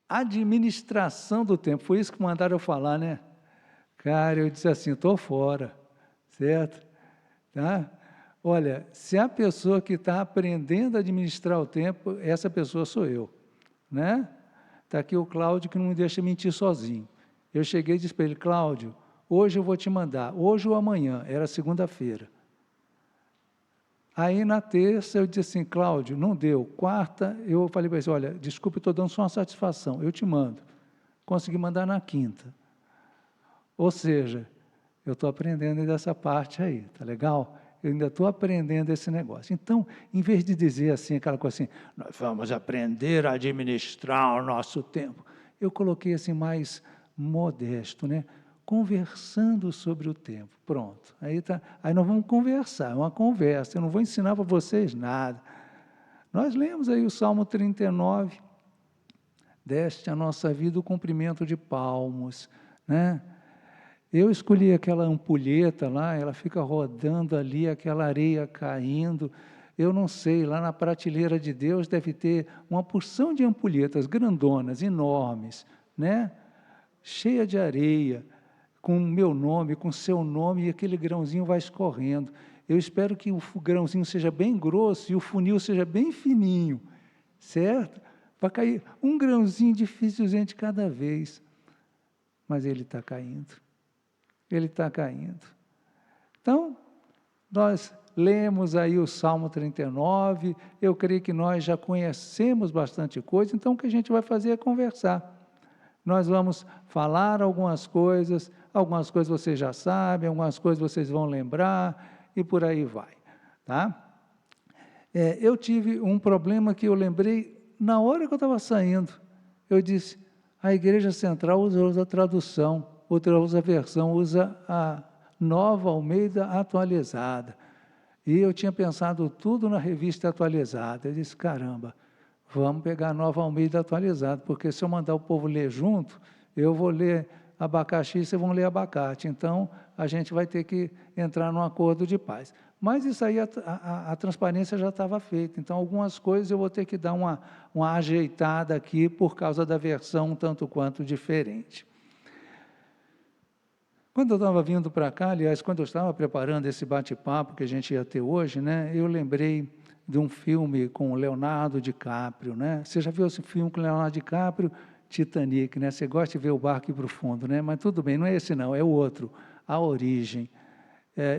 administração do tempo. Foi isso que mandaram eu falar, né? Cara, eu disse assim, estou fora, certo? Tá? Olha, se a pessoa que está aprendendo a administrar o tempo, essa pessoa sou eu, né? Está aqui o Cláudio que não me deixa mentir sozinho. Eu cheguei e disse para ele, Cláudio, hoje eu vou te mandar, hoje ou amanhã, era segunda-feira. Aí, na terça, eu disse assim, Cláudio, não deu. Quarta, eu falei para ele, olha, desculpe, estou dando só uma satisfação, eu te mando. Consegui mandar na quinta. Ou seja, eu estou aprendendo dessa parte aí, tá legal? Eu ainda estou aprendendo esse negócio. Então, em vez de dizer assim, aquela coisa assim, nós vamos aprender a administrar o nosso tempo, eu coloquei assim mais modesto, né? Conversando sobre o tempo. Pronto. Aí nós vamos conversar, é uma conversa. Eu não vou ensinar para vocês nada. Nós lemos aí o Salmo 39, deste a nossa vida o comprimento de palmos, né? Eu escolhi aquela ampulheta lá, ela fica rodando ali, aquela areia caindo. Eu não sei, lá na prateleira de Deus deve ter uma porção de ampulhetas grandonas, enormes, né? Cheia de areia, com o meu nome, com o seu nome, e aquele grãozinho vai escorrendo. Eu espero que o grãozinho seja bem grosso e o funil seja bem fininho, certo? Para cair um grãozinho dificilzinho de cada vez. Mas ele está caindo. Ele está caindo. Então, nós lemos aí o Salmo 39, eu creio que nós já conhecemos bastante coisa, então o que a gente vai fazer é conversar. Nós vamos falar algumas coisas vocês já sabem, algumas coisas vocês vão lembrar, e por aí vai. Tá? Eu tive um problema que eu lembrei na hora que eu estava saindo. Eu disse, a Igreja Central usa outra tradução, outra versão, usa a Nova Almeida Atualizada. E eu tinha pensado tudo na revista atualizada. Eu disse, caramba, vamos pegar a Nova Almeida Atualizada, porque se eu mandar o povo ler junto, eu vou ler abacaxi, vocês vão ler abacate. Então, a gente vai ter que entrar num acordo de paz. Mas isso aí, a transparência já estava feita. Então, algumas coisas eu vou ter que dar uma ajeitada aqui, por causa da versão um tanto quanto diferente. Quando eu estava vindo para cá, aliás, quando eu estava preparando esse bate-papo que a gente ia ter hoje, né, eu lembrei de um filme com o Leonardo DiCaprio, né? Você já viu esse filme com o Leonardo DiCaprio? Titanic, né? Você gosta de ver o barco ir para o fundo, né? Mas tudo bem, não é esse não, é o outro, A Origem.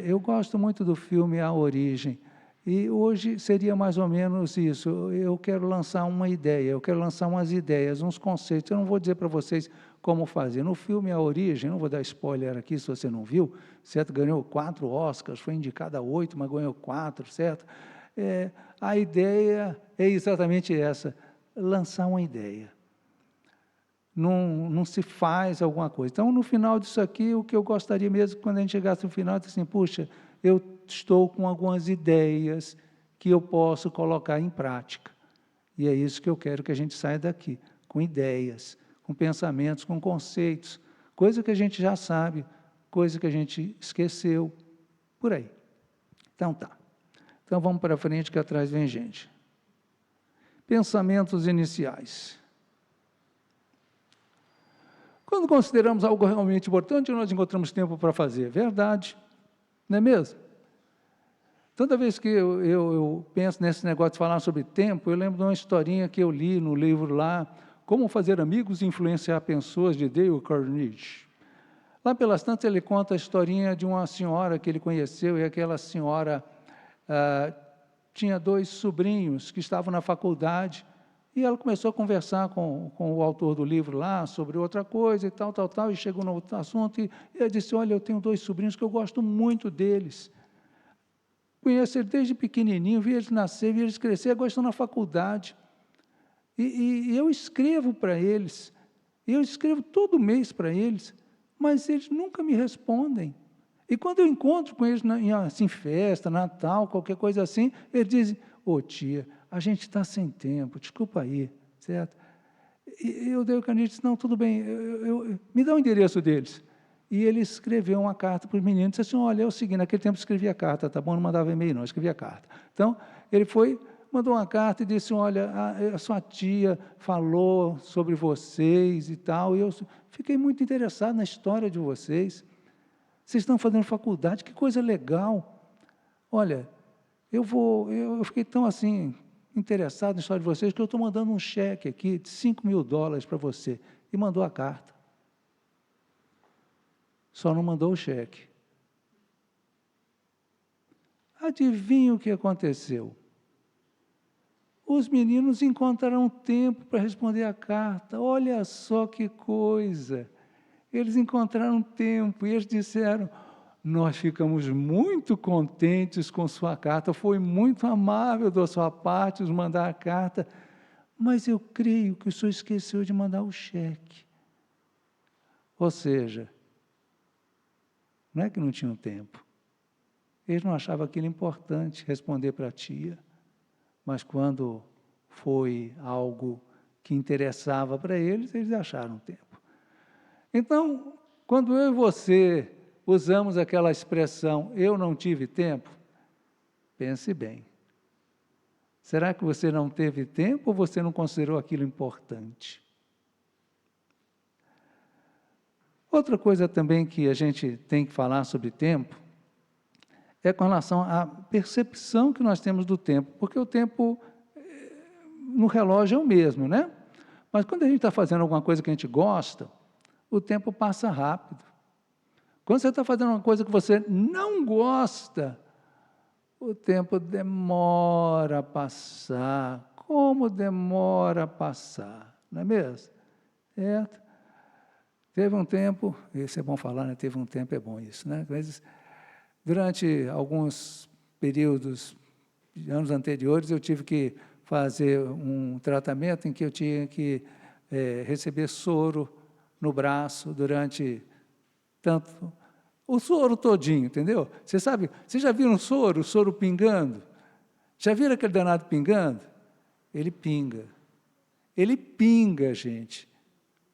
Eu gosto muito do filme A Origem, e hoje seria mais ou menos isso. Eu quero lançar uma ideia, eu quero lançar umas ideias, uns conceitos. Eu não vou dizer para vocês como fazer. No filme A Origem, não vou dar spoiler aqui se você não viu, certo? Ganhou 4 Oscars, foi indicado a 8, mas ganhou 4, certo? A ideia é exatamente essa, lançar uma ideia. Não se faz alguma coisa. Então, no final disso aqui, o que eu gostaria mesmo, quando a gente chegasse no final, assim, puxa, eu estou com algumas ideias que eu posso colocar em prática. E é isso que eu quero que a gente saia daqui, com ideias, com pensamentos, com conceitos, coisa que a gente já sabe, coisa que a gente esqueceu, por aí. Então, tá. Então, vamos para frente, que atrás vem gente. Pensamentos iniciais. Quando consideramos algo realmente importante, nós encontramos tempo para fazer. Verdade, não é mesmo? Toda vez que eu penso nesse negócio de falar sobre tempo, eu lembro de uma historinha que eu li no livro lá, Como Fazer Amigos e Influenciar Pessoas, de Dale Carnegie. Lá pelas tantas ele conta a historinha de uma senhora que ele conheceu, e aquela senhora tinha 2 sobrinhos que estavam na faculdade, e ela começou a conversar com o autor do livro lá sobre outra coisa e tal, e chegou no outro assunto, e ele disse, olha, eu tenho 2 sobrinhos que eu gosto muito deles. Conheço eles desde pequenininho, vi eles nascer, vi eles crescer, agora estão na faculdade. E eu escrevo para eles, eu escrevo todo mês para eles, mas eles nunca me respondem. E quando eu encontro com eles, assim, festa, Natal, qualquer coisa assim, eles dizem, ô tia, a gente está sem tempo, desculpa aí, certo? E eu dei o canito e disse, não, tudo bem, me dá o endereço deles. E ele escreveu uma carta para os meninos, e disse assim, olha, é o seguinte, naquele tempo eu escrevia carta, tá bom? Não mandava e-mail não, eu escrevia carta. Então, ele foi, mandou uma carta e disse, olha, a sua tia falou sobre vocês e tal, e eu fiquei muito interessado na história de vocês. Vocês estão fazendo faculdade, que coisa legal. Olha, eu fiquei tão assim, interessado na história de vocês, que eu estou mandando um cheque aqui de $5.000 para você. E mandou a carta. Só não mandou o cheque. Adivinha o que aconteceu? Os meninos encontraram tempo para responder a carta. Olha só que coisa. Eles encontraram tempo e eles disseram, nós ficamos muito contentes com sua carta, foi muito amável da sua parte nos mandar a carta, mas eu creio que o senhor esqueceu de mandar o cheque. Ou seja, não é que não tinham tempo. Eles não achavam aquilo importante, responder para a tia, mas quando foi algo que interessava para eles, eles acharam tempo. Então, quando eu e você usamos aquela expressão, eu não tive tempo, pense bem. Será que você não teve tempo ou você não considerou aquilo importante? Outra coisa também que a gente tem que falar sobre tempo é com relação à percepção que nós temos do tempo, porque o tempo no relógio é o mesmo, né? Mas quando a gente está fazendo alguma coisa que a gente gosta, o tempo passa rápido. Quando você está fazendo uma coisa que você não gosta, o tempo demora a passar. Como demora a passar, não é mesmo? Certo? Teve um tempo, isso é bom falar, né? Teve um tempo, é bom isso, né? Às vezes, durante alguns períodos, anos anteriores, eu tive que fazer um tratamento em que eu tinha que receber soro no braço durante tanto... O soro todinho, entendeu? Você sabe, vocês já viram o soro pingando? Já viram aquele danado pingando? Ele pinga. Ele pinga, gente.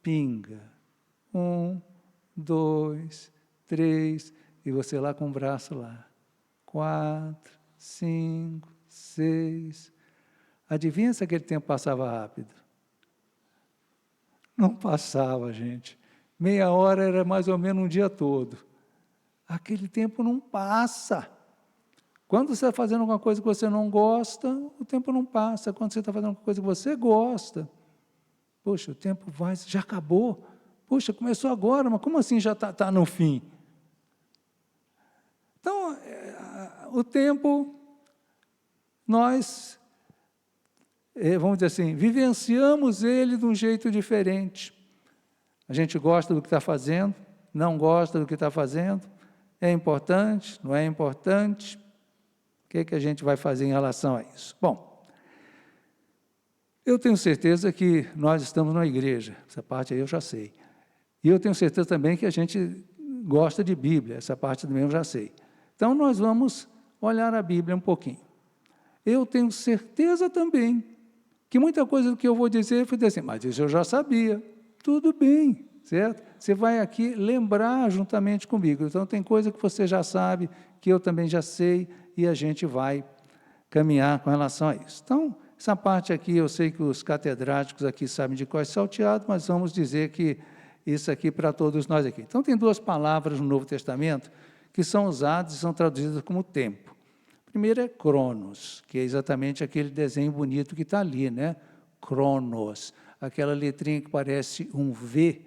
Pinga. 1, 2, 3, e você lá com o braço lá. 4, 5, 6. Adivinha se aquele tempo passava rápido? Não passava, gente. Meia hora era mais ou menos um dia todo. Aquele tempo não passa. Quando você está fazendo alguma coisa que você não gosta, o tempo não passa. Quando você está fazendo alguma coisa que você gosta, poxa, o tempo vai, já acabou. Poxa, começou agora, mas como assim já está no fim? Então, o tempo, nós, vamos dizer assim, vivenciamos ele de um jeito diferente. A gente gosta do que está fazendo, não gosta do que está fazendo, é importante, não é importante? O que a gente vai fazer em relação a isso? Bom, eu tenho certeza que nós estamos na igreja, essa parte aí eu já sei. E eu tenho certeza também que a gente gosta de Bíblia, essa parte também eu já sei. Então, nós vamos olhar a Bíblia um pouquinho. Eu tenho certeza também que muita coisa do que eu vou dizer, eu vou dizer assim, mas isso eu já sabia. Tudo bem, certo? Você vai aqui lembrar juntamente comigo. Então, tem coisa que você já sabe, que eu também já sei, e a gente vai caminhar com relação a isso. Então, essa parte aqui, eu sei que os catedráticos aqui sabem de cor salteado, mas vamos dizer que isso aqui para todos nós aqui. Então, tem 2 palavras no Novo Testamento que são usadas e são traduzidas como tempo. A primeira é cronos, que é exatamente aquele desenho bonito que está ali, né? Cronos, aquela letrinha que parece um V,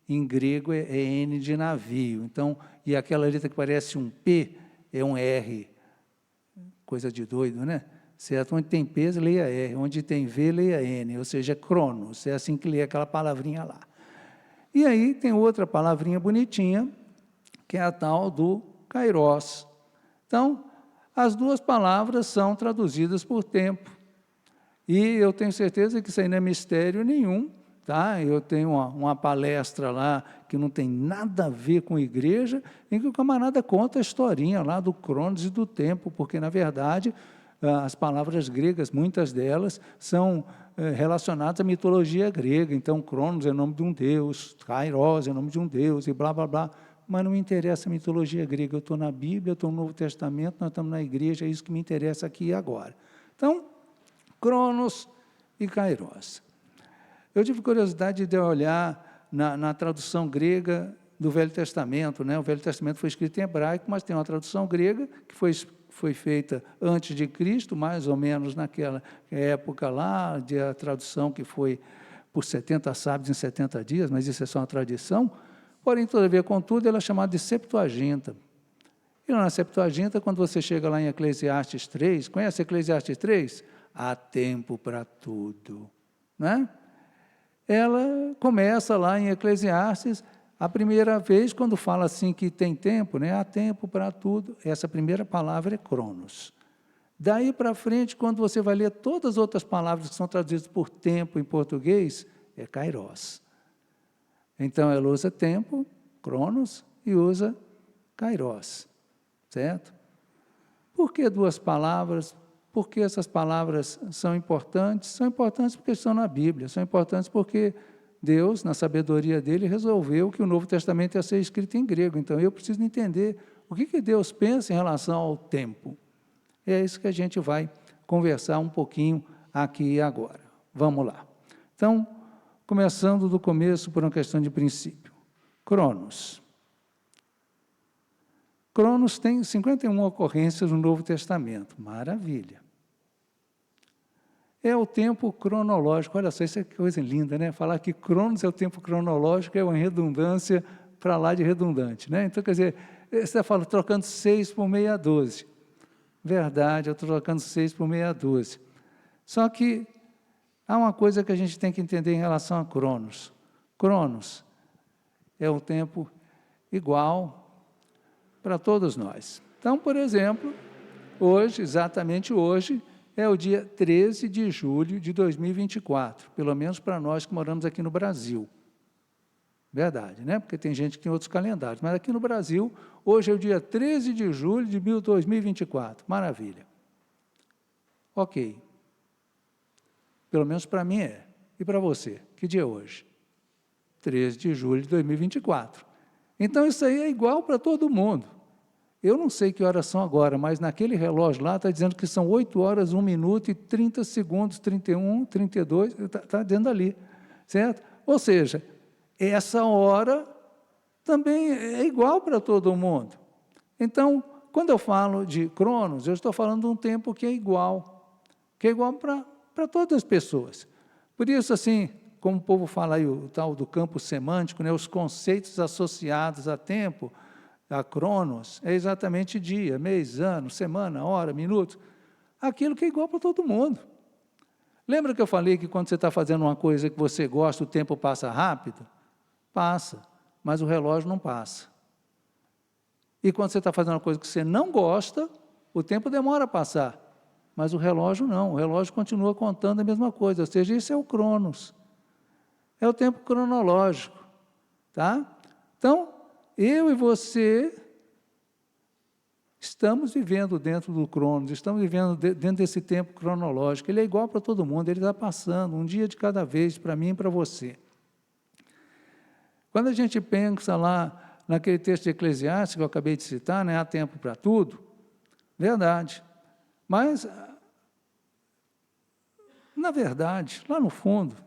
em grego é N de navio. Então, e aquela letra que parece um P é um R. Coisa de doido, né? Certo? Onde tem P, leia R. Onde tem V, leia N. Ou seja, é cronos. É assim que lê aquela palavrinha lá. E aí tem outra palavrinha bonitinha, que é a tal do kairos. Então, as 2 palavras são traduzidas por tempo. E eu tenho certeza que isso aí não é mistério nenhum, tá? Eu tenho uma palestra lá que não tem nada a ver com igreja, em que o camarada conta a historinha lá do Cronos e do tempo, porque, na verdade, as palavras gregas, muitas delas, são relacionadas à mitologia grega. Então, Cronos é o nome de um deus, Kairos é o nome de um deus, e blá, blá, blá. Mas não me interessa a mitologia grega. Eu estou na Bíblia, eu estou no Novo Testamento, nós estamos na igreja, é isso que me interessa aqui e agora. Então, Cronos e Kairos. Eu tive curiosidade de olhar na tradução grega do Velho Testamento, né? O Velho Testamento foi escrito em hebraico, mas tem uma tradução grega que foi feita antes de Cristo, mais ou menos naquela época lá, a tradução que foi por 70 sábios em 70 dias, mas isso é só uma tradição. Porém, todavia, contudo, ela é chamada de Septuaginta. E na Septuaginta, quando você chega lá em Eclesiastes 3, conhece Eclesiastes 3? Há tempo para tudo, né? Ela começa lá em Eclesiastes, a primeira vez, quando fala assim que tem tempo, né? Há tempo para tudo, essa primeira palavra é Cronos. Daí para frente, quando você vai ler todas as outras palavras que são traduzidas por tempo em português, é Kairos. Então, ela usa tempo, Cronos, e usa Kairos, certo? Por que duas palavras? Por que essas palavras são importantes? São importantes porque estão na Bíblia, são importantes porque Deus, na sabedoria dele, resolveu que o Novo Testamento ia ser escrito em grego. Então, eu preciso entender o que Deus pensa em relação ao tempo. É isso que a gente vai conversar um pouquinho aqui e agora. Vamos lá. Então, começando do começo por uma questão de princípio. Cronos. Cronos tem 51 ocorrências no Novo Testamento. Maravilha. É o tempo cronológico. Olha só, isso é coisa linda, né? Falar que Cronos é o tempo cronológico é uma redundância para lá de redundante, né? Então, quer dizer, você está falando, trocando 6 por meia dúzia. Verdade, eu estou trocando 6 por meia dúzia. Só que há uma coisa que a gente tem que entender em relação a Cronos. Cronos é o tempo igual para todos nós. Então, por exemplo, hoje, exatamente hoje, é o dia 13 de julho de 2024, pelo menos para nós que moramos aqui no Brasil. Verdade, né? Porque tem gente que tem outros calendários, mas aqui no Brasil, hoje é o dia 13 de julho de 2024. Maravilha. Ok. Pelo menos para mim é. E para você? Que dia é hoje? 13 de julho de 2024. Então, isso aí é igual para todo mundo. Eu não sei que horas são agora, mas naquele relógio lá está dizendo que são 8 horas, 1 minuto e 30 segundos, 31, 32, está dizendo ali, certo? Ou seja, essa hora também é igual para todo mundo. Então, quando eu falo de Cronos, eu estou falando de um tempo que é igual para todas as pessoas. Por isso, assim, como o povo fala aí, o tal do campo semântico, né, os conceitos associados a tempo, a Cronos, é exatamente dia, mês, ano, semana, hora, minuto, aquilo que é igual para todo mundo. Lembra que eu falei que quando você está fazendo uma coisa que você gosta, o tempo passa rápido? Passa, mas o relógio não passa. E quando você está fazendo uma coisa que você não gosta, o tempo demora a passar, mas o relógio não, o relógio continua contando a mesma coisa, ou seja, isso é o Cronos, é o tempo cronológico, tá? Então, eu e você estamos vivendo dentro do Cronos, estamos vivendo dentro desse tempo cronológico, ele é igual para todo mundo, ele está passando, um dia de cada vez, para mim e para você. Quando a gente pensa lá naquele texto de Eclesiastes que eu acabei de citar, né, há tempo para tudo, verdade, mas, na verdade, lá no fundo,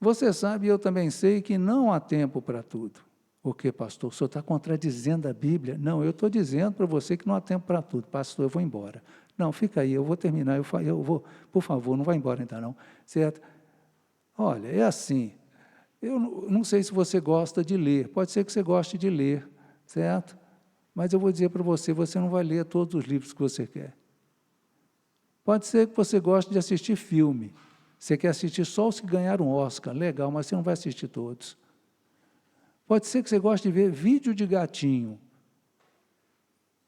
você sabe e eu também sei que não há tempo para tudo. O que, pastor? O senhor está contradizendo a Bíblia? Não, eu estou dizendo para você que não há tempo para tudo. Pastor, eu vou embora. Não, fica aí, eu vou terminar, eu vou, por favor, não vai embora ainda não, certo? Olha, é assim, eu não sei se você gosta de ler, pode ser que você goste de ler, certo? Mas eu vou dizer para você, você não vai ler todos os livros que você quer. Pode ser que você goste de assistir filme, você quer assistir só os que ganharam Oscar, legal, mas você não vai assistir todos. Pode ser que você goste de ver vídeo de gatinho.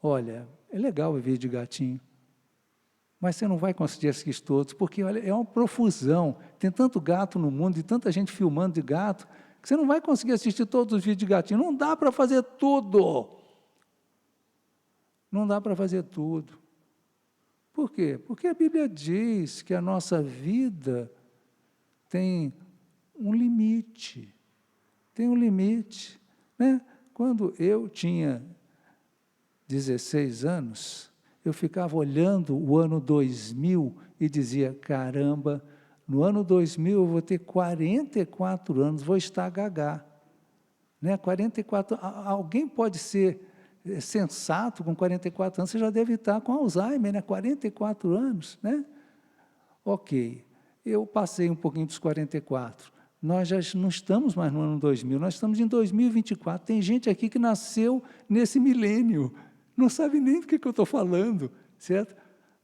Olha, é legal ver vídeo de gatinho, mas você não vai conseguir assistir todos, porque olha, é uma profusão. Tem tanto gato no mundo e tanta gente filmando de gato, que você não vai conseguir assistir todos os vídeos de gatinho. Não dá para fazer tudo. Não dá para fazer tudo. Por quê? Porque a Bíblia diz que a nossa vida tem um limite. Tem um limite, né? Quando eu tinha 16 anos, eu ficava olhando o ano 2000 e dizia, caramba, no ano 2000 eu vou ter 44 anos, vou estar gagá. Né? 44, alguém pode ser sensato com 44 anos, você já deve estar com Alzheimer, né? 44 anos, né? Ok, eu passei um pouquinho dos 44, nós já não estamos mais no ano 2000, nós estamos em 2024, tem gente aqui que nasceu nesse milênio, não sabe nem do que eu estou falando, certo?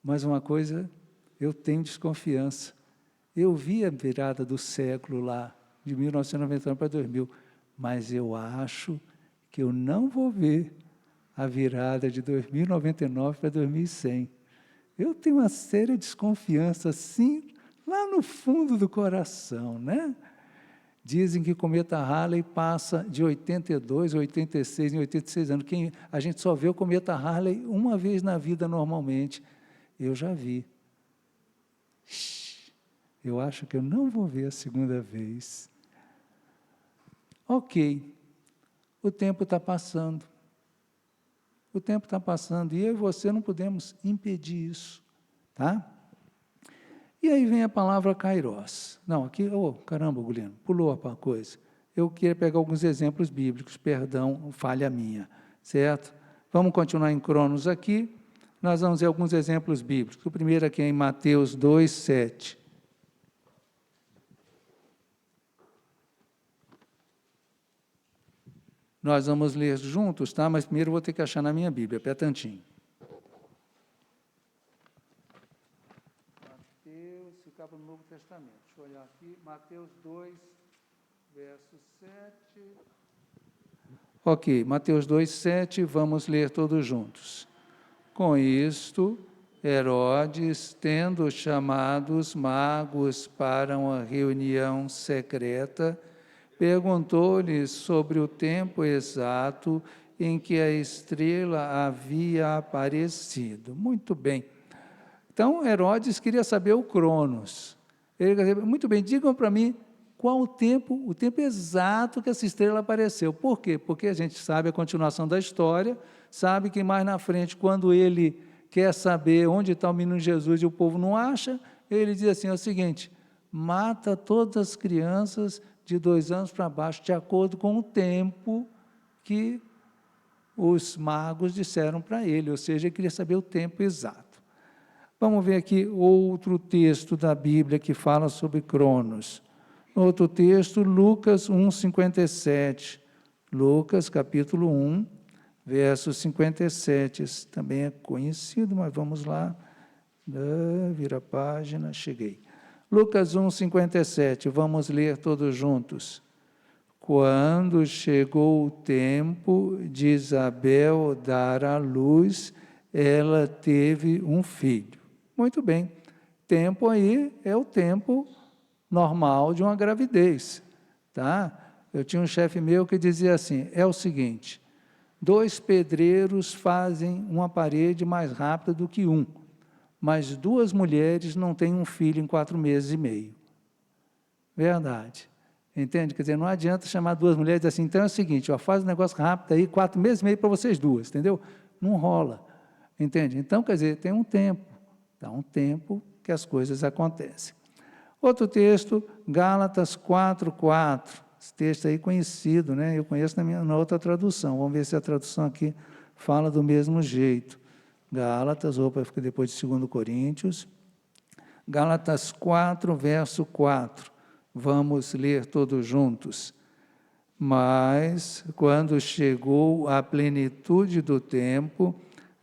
Mas uma coisa, eu tenho desconfiança, eu vi a virada do século lá, de 1999 para 2000, mas eu acho que eu não vou ver a virada de 2099 para 2100. Eu tenho uma séria desconfiança, assim, lá no fundo do coração, né? Dizem que o cometa Halley passa de 82, 86 em 86 anos. A gente só vê o cometa Halley uma vez na vida normalmente. Eu já vi. Eu acho que eu não vou ver a segunda vez. Ok, o tempo está passando. O tempo está passando e eu e você não podemos impedir isso, tá? E aí vem a palavra kairos. Não, aqui, caramba, Guilherme, pulou a coisa. Eu queria pegar alguns exemplos bíblicos, perdão, falha minha, certo? Vamos continuar em Cronos aqui, nós vamos ver alguns exemplos bíblicos. O primeiro aqui é em Mateus 2, 7. Nós vamos ler juntos, tá? Mas primeiro eu vou ter que achar na minha Bíblia, pé tantinho. Mateus, ficava no Novo Testamento. Deixa eu olhar aqui. Mateus 2, verso 7. Ok, Mateus 2, 7, vamos ler todos juntos. Com isto, Herodes, tendo chamado os magos para uma reunião secreta, perguntou-lhes sobre o tempo exato em que a estrela havia aparecido. Muito bem. Então, Herodes queria saber o Cronos. Ele queria saber, muito bem, digam para mim qual o tempo exato que essa estrela apareceu. Por quê? Porque a gente sabe a continuação da história, sabe que mais na frente, quando ele quer saber onde está o menino Jesus e o povo não acha, ele diz assim, é o seguinte, mata todas as crianças de 2 anos para baixo, de acordo com o tempo que os magos disseram para ele, ou seja, ele queria saber o tempo exato. Vamos ver aqui outro texto da Bíblia que fala sobre Cronos. Outro texto, Lucas 1:57. Lucas, capítulo 1, verso 57. Esse também é conhecido, mas vamos lá. Vira a página, cheguei. Lucas 1:57, vamos ler todos juntos. Quando chegou o tempo de Isabel dar à luz, ela teve um filho. Muito bem, tempo aí é o tempo normal de uma gravidez, tá? Eu tinha um chefe meu que dizia assim, é o seguinte, 2 pedreiros fazem uma parede mais rápida do que um, mas 2 mulheres não têm um filho em 4 meses e meio. Verdade. Entende? Quer dizer, não adianta chamar 2 mulheres e dizer assim, então é o seguinte, ó, faz um negócio rápido aí, 4 meses e meio para vocês 2, entendeu? Não rola. Entende? Então, quer dizer, tem um tempo. Dá um tempo que as coisas acontecem. Outro texto, Gálatas 4:4. Esse texto aí conhecido, né? Eu conheço na outra tradução. Vamos ver se a tradução aqui fala do mesmo jeito. Gálatas, fica depois de 2 Coríntios. Gálatas 4, verso 4. Vamos ler todos juntos. Mas, quando chegou a plenitude do tempo,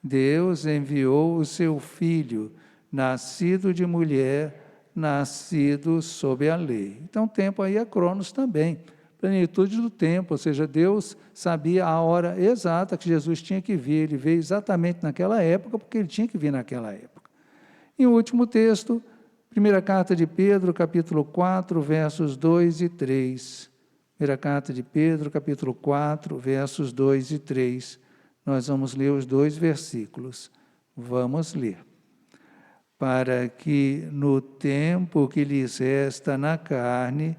Deus enviou o seu Filho, nascido de mulher, nascido sob a lei. Então, tempo aí é Cronos também, plenitude do tempo, ou seja, Deus sabia a hora exata que Jesus tinha que vir, ele veio exatamente naquela época, porque ele tinha que vir naquela época. E o último texto, primeira carta de Pedro, capítulo 4, versos 2 e 3. Primeira carta de Pedro, capítulo 4, versos 2 e 3. Nós vamos ler os 2 versículos. Vamos ler. Para que no tempo que lhes resta na carne,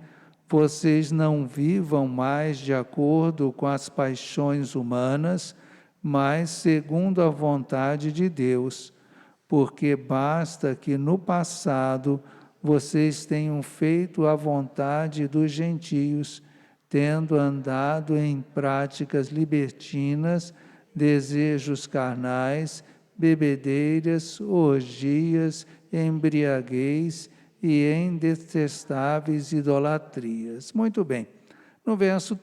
vocês não vivam mais de acordo com as paixões humanas, mas segundo a vontade de Deus, porque basta que no passado vocês tenham feito a vontade dos gentios, tendo andado em práticas libertinas, desejos carnais, bebedeiras, orgias, embriaguez e em detestáveis idolatrias. Muito bem. No verso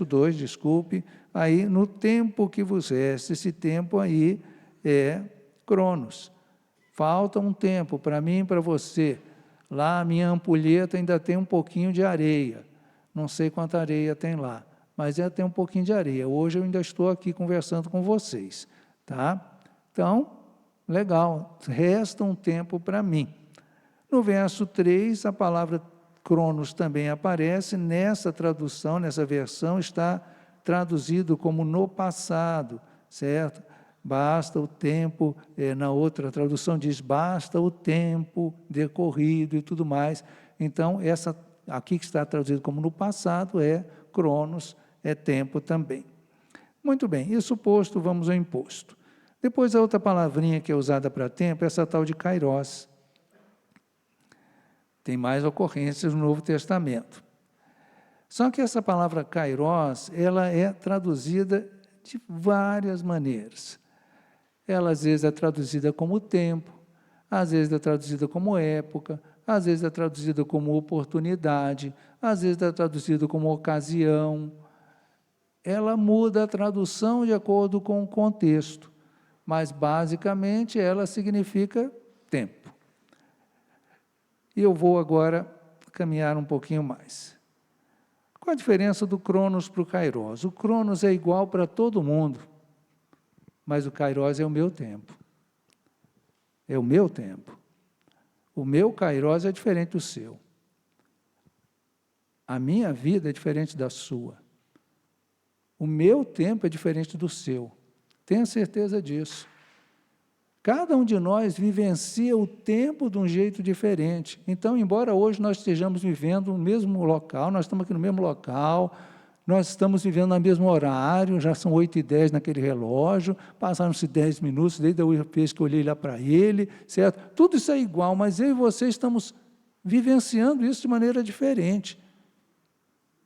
2, desculpe, aí, no tempo que vos resta, esse tempo aí é Cronos. Falta um tempo para mim e para você. Lá a minha ampulheta ainda tem um pouquinho de areia. Não sei quanta areia tem lá, mas já tem um pouquinho de areia. Hoje eu ainda estou aqui conversando com vocês, tá? Então, legal, resta um tempo para mim. No verso 3, a palavra Cronos também aparece, nessa tradução, nessa versão, está traduzido como no passado, certo? Basta o tempo, na outra tradução diz, basta o tempo decorrido e tudo mais. Então, essa aqui que está traduzido como no passado é Cronos, é tempo também. Muito bem, isso posto, vamos ao imposto. Depois a outra palavrinha que é usada para tempo é essa tal de Kairos. Tem mais ocorrências no Novo Testamento. Só que essa palavra Kairos, ela é traduzida de várias maneiras. Ela às vezes é traduzida como tempo, às vezes é traduzida como época, às vezes é traduzida como oportunidade, às vezes é traduzida como ocasião. Ela muda a tradução de acordo com o contexto, mas basicamente ela significa tempo. E eu vou agora caminhar um pouquinho mais. Qual a diferença do Cronos para o Kairos? O Cronos é igual para todo mundo, mas o Kairos é o meu tempo. É o meu tempo. O meu Kairos é diferente do seu. A minha vida é diferente da sua. O meu tempo é diferente do seu. Tenha certeza disso. Cada um de nós vivencia o tempo de um jeito diferente. Então, embora hoje nós estejamos vivendo no mesmo local, nós estamos aqui no mesmo local, nós estamos vivendo no mesmo horário, já são 8h10 naquele relógio, passaram-se 10 minutos, desde a vez que eu olhei lá para ele, certo? Tudo isso é igual, mas eu e você estamos vivenciando isso de maneira diferente.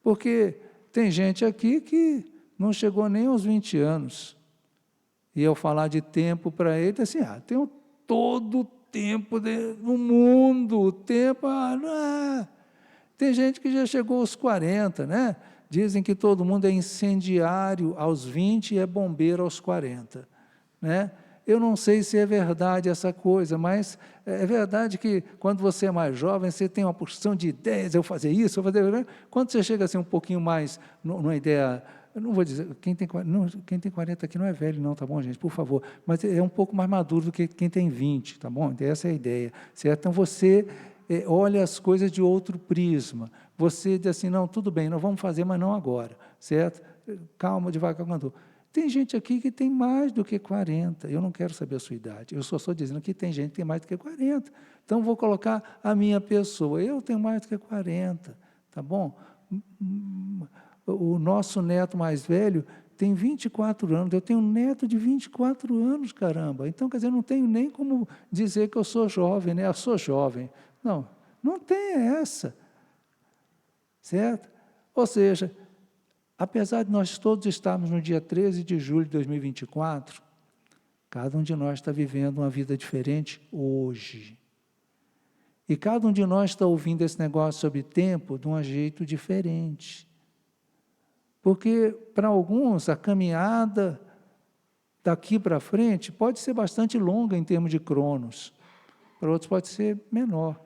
Porque tem gente aqui que não chegou nem aos 20 anos. E eu falar de tempo para ele, assim, tenho todo o tempo no mundo, o tempo, Tem gente que já chegou aos 40, né? Dizem que todo mundo é incendiário aos 20 e é bombeiro aos 40, né? Eu não sei se é verdade essa coisa, mas é verdade que quando você é mais jovem, você tem uma porção de ideias, eu vou fazer isso, eu vou fazer... Quando você chega assim um pouquinho mais numa ideia... Eu não vou dizer, quem tem 40 aqui não é velho não, tá bom, gente? Por favor. Mas é um pouco mais maduro do que quem tem 20, tá bom? Então, essa é a ideia, certo? Então, você olha as coisas de outro prisma. Você diz assim, não, tudo bem, nós vamos fazer, mas não agora, certo? Calma, devagar, cantor. Tem gente aqui que tem mais do que 40, eu não quero saber a sua idade, eu só estou dizendo que tem gente que tem mais do que 40. Então, vou colocar a minha pessoa, eu tenho mais do que 40, tá bom? O nosso neto mais velho tem 24 anos, eu tenho um neto de 24 anos, caramba. Então, quer dizer, não tenho nem como dizer que eu sou jovem, né? Eu sou jovem. Não, não tem essa, certo? Ou seja, apesar de nós todos estarmos no dia 13 de julho de 2024, cada um de nós está vivendo uma vida diferente hoje. E cada um de nós está ouvindo esse negócio sobre tempo de um jeito diferente. Porque, para alguns, a caminhada daqui para frente pode ser bastante longa em termos de cronos, para outros pode ser menor.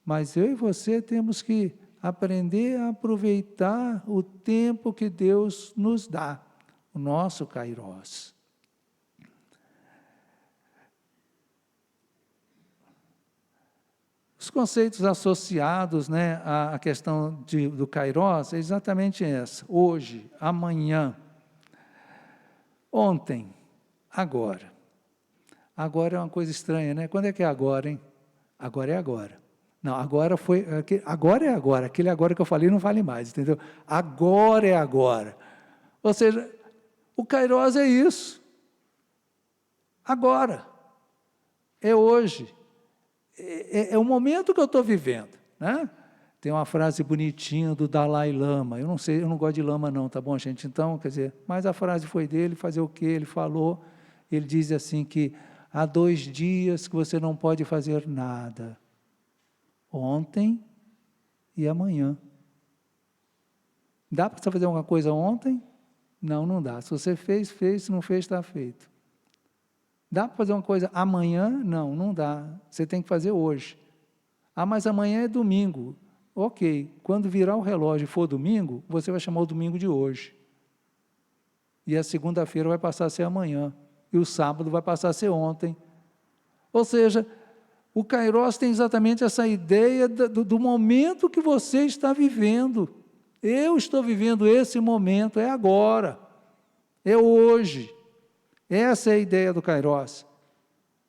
Mas eu e você temos que aprender a aproveitar o tempo que Deus nos dá, o nosso Kairos. Os conceitos associados, né, à questão do Kairos é exatamente essa. Hoje, amanhã, ontem, agora. Agora é uma coisa estranha, né? Quando é que é agora, hein? Agora é agora. Não, agora foi... Agora é agora. Aquele agora que eu falei não vale mais, entendeu? Agora é agora. Ou seja, O Kairos é isso. Agora. É hoje. É o momento que eu estou vivendo, né? Tem uma frase bonitinha do Dalai Lama. Eu não sei, eu não gosto de lama não, tá bom, gente? Então, quer dizer, mas a frase foi dele, fazer o quê? Ele falou, ele diz assim que há 2 dias que você não pode fazer nada. Ontem e amanhã. Dá para você fazer alguma coisa ontem? Não, não dá. Se você fez, fez. Se não fez, está feito. Dá para fazer uma coisa amanhã? Não, não dá. Você tem que fazer hoje. Ah, mas amanhã é domingo. Ok. Quando virar o relógio e for domingo, você vai chamar o domingo de hoje. E a segunda-feira vai passar a ser amanhã. E o sábado vai passar a ser ontem. Ou seja, o Kairos tem exatamente essa ideia do momento que você está vivendo. Eu estou vivendo esse momento, é agora. É hoje. Essa é a ideia do Kairos.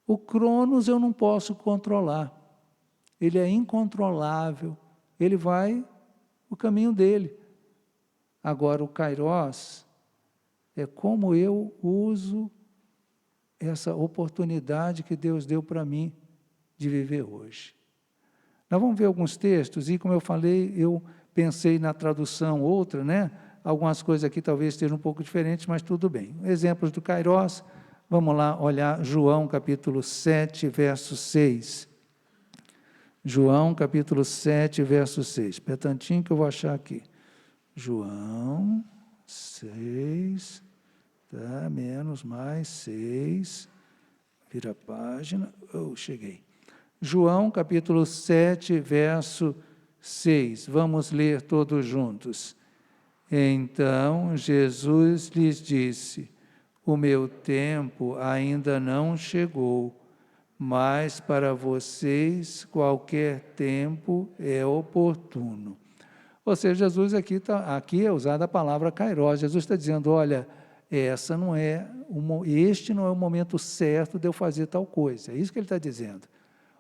O Cronos eu não posso controlar. Ele é incontrolável. Ele vai o caminho dele. Agora, o Kairos é como eu uso essa oportunidade que Deus deu para mim de viver hoje. Nós vamos ver alguns textos, e como eu falei, eu pensei na tradução outra, né? Algumas coisas aqui talvez estejam um pouco diferentes, mas tudo bem. Exemplos do Kairos, vamos lá olhar João capítulo 7, verso 6. João capítulo 7, verso 6. Espera tantinho que eu vou achar aqui. João 6, tá, menos, mais, 6, vira a página, cheguei. João capítulo 7, verso 6. Vamos ler todos juntos. Então Jesus lhes disse: o meu tempo ainda não chegou, mas para vocês qualquer tempo é oportuno. Ou seja, Jesus aqui é usada a palavra Kairos. Jesus está dizendo, olha, este não é o momento certo de eu fazer tal coisa. É isso que ele está dizendo.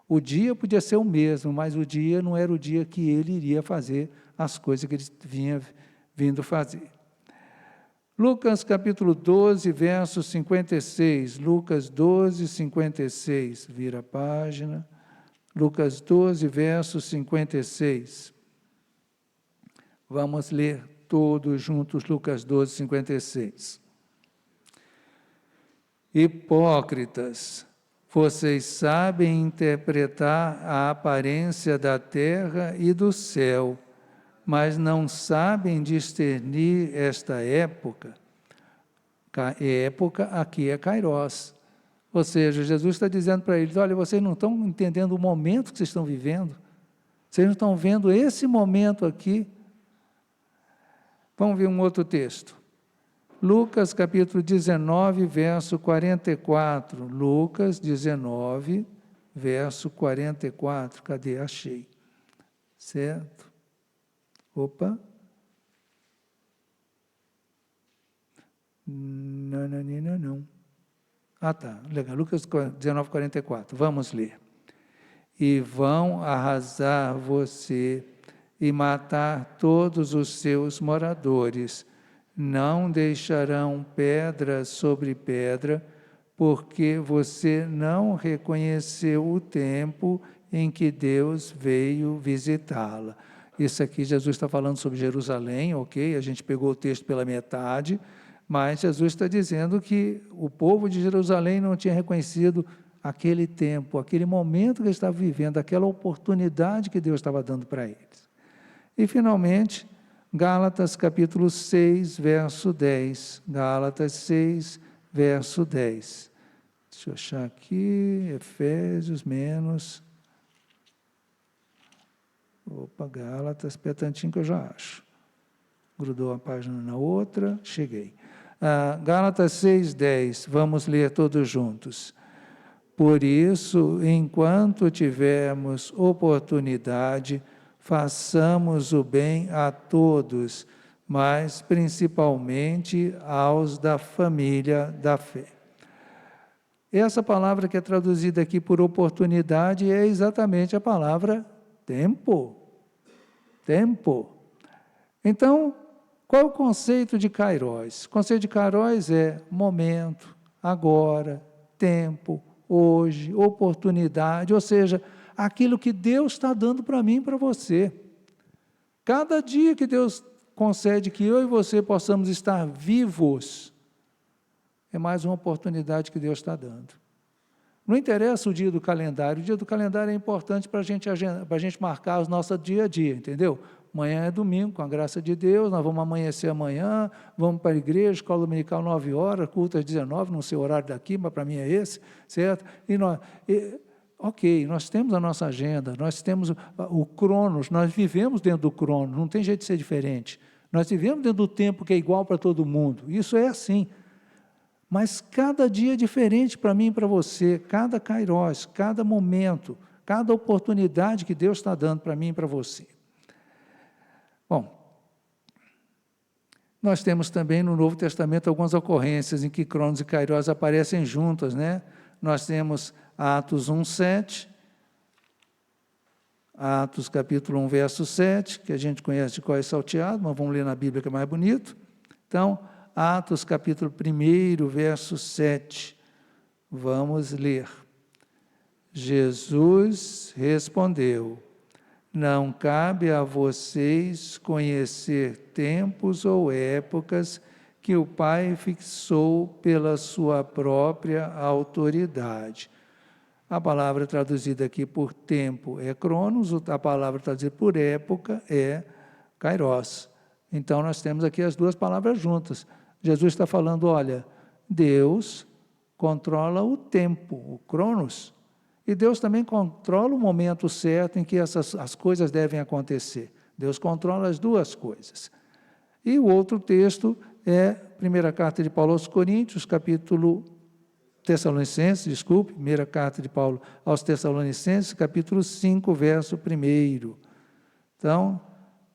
O dia podia ser o mesmo, mas o dia não era o dia que ele iria fazer as coisas que ele vinha vindo fazer. Lucas capítulo 12, verso 56. Lucas 12, 56. Vira a página. Lucas 12, verso 56. Vamos ler todos juntos Lucas 12, 56. Hipócritas, vocês sabem interpretar a aparência da terra e do céu, mas não sabem discernir esta época. Época aqui é Kairos. Ou seja, Jesus está dizendo para eles, olha, vocês não estão entendendo o momento que vocês estão vivendo. Vocês não estão vendo esse momento aqui. Vamos ver um outro texto. Lucas capítulo 19, verso 44. Lucas 19, verso 44. Cadê? Achei. Certo? Opa. Não. Ah, tá. Legal. Lucas 19, 44. Vamos ler. E vão arrasar você e matar todos os seus moradores. Não deixarão pedra sobre pedra, porque você não reconheceu o tempo em que Deus veio visitá-la. Isso aqui Jesus está falando sobre Jerusalém, ok? A gente pegou o texto pela metade, mas Jesus está dizendo que o povo de Jerusalém não tinha reconhecido aquele tempo, aquele momento que eles estavam vivendo, aquela oportunidade que Deus estava dando para eles. E, finalmente, Gálatas capítulo 6, verso 10. Gálatas 6, verso 10. Deixa eu achar aqui, Efésios menos... Opa, Gálatas, petantinho que eu já acho. Grudou a página na outra, cheguei. Gálatas 6, 10, vamos ler todos juntos. Por isso, enquanto tivermos oportunidade, façamos o bem a todos, mas principalmente aos da família da fé. Essa palavra que é traduzida aqui por oportunidade é exatamente a palavra tempo. Tempo. Então, Qual é o conceito de Kairos? O conceito de Kairos é momento, agora, tempo, hoje, oportunidade, ou seja, aquilo que Deus está dando para mim e para você. Cada dia que Deus concede que eu e você possamos estar vivos, é mais uma oportunidade que Deus está dando. Não interessa o dia do calendário é importante para a gente marcar o nosso dia a dia, entendeu? Amanhã é domingo, com a graça de Deus, nós vamos amanhecer amanhã, vamos para a igreja, escola dominical 9 horas, culto às 19, não sei o horário daqui, mas para mim é esse, certo? Ok, nós temos a nossa agenda, nós temos o Cronos, nós vivemos dentro do Cronos, não tem jeito de ser diferente. Nós vivemos dentro do tempo que é igual para todo mundo, isso é assim. Mas cada dia é diferente para mim e para você, cada Kairos, cada momento, cada oportunidade que Deus está dando para mim e para você. Bom, nós temos também no Novo Testamento algumas ocorrências em que Cronos e Kairos aparecem juntas, né? Nós temos Atos 1:7, Atos capítulo 1, verso 7, que a gente conhece de cor e salteado, mas vamos ler na Bíblia que é mais bonito. Então, Atos capítulo 1, verso 7, vamos ler. Jesus respondeu: não cabe a vocês conhecer tempos ou épocas que o Pai fixou pela sua própria autoridade. A palavra traduzida aqui por tempo é Cronos, a palavra traduzida por época é Kairos. Então, nós temos aqui as duas palavras juntas. Jesus está falando, olha, Deus controla o tempo, o Cronos, e Deus também controla o momento certo em que as coisas devem acontecer. Deus controla as duas coisas. E o outro texto é primeira carta de Paulo aos Coríntios, primeira carta de Paulo aos Tessalonicenses, capítulo 5, verso 1. Então,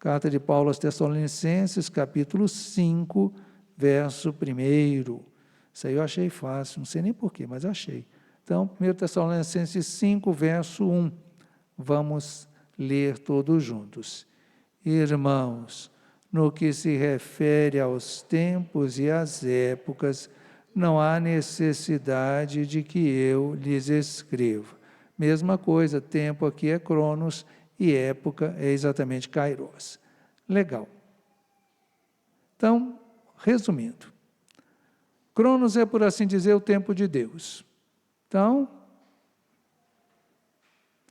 carta de Paulo aos Tessalonicenses, capítulo 5, verso 1. Isso aí eu achei fácil, não sei nem porquê, mas achei. Então, 1 Tessalonicenses 5, verso 1, vamos ler todos juntos. Irmãos, no que se refere aos tempos e às épocas, não há necessidade de que eu lhes escreva. Mesma coisa, tempo aqui é Cronos e época é exatamente Kairos. Legal. Então, resumindo, Cronos é, por assim dizer, o tempo de Deus. Então,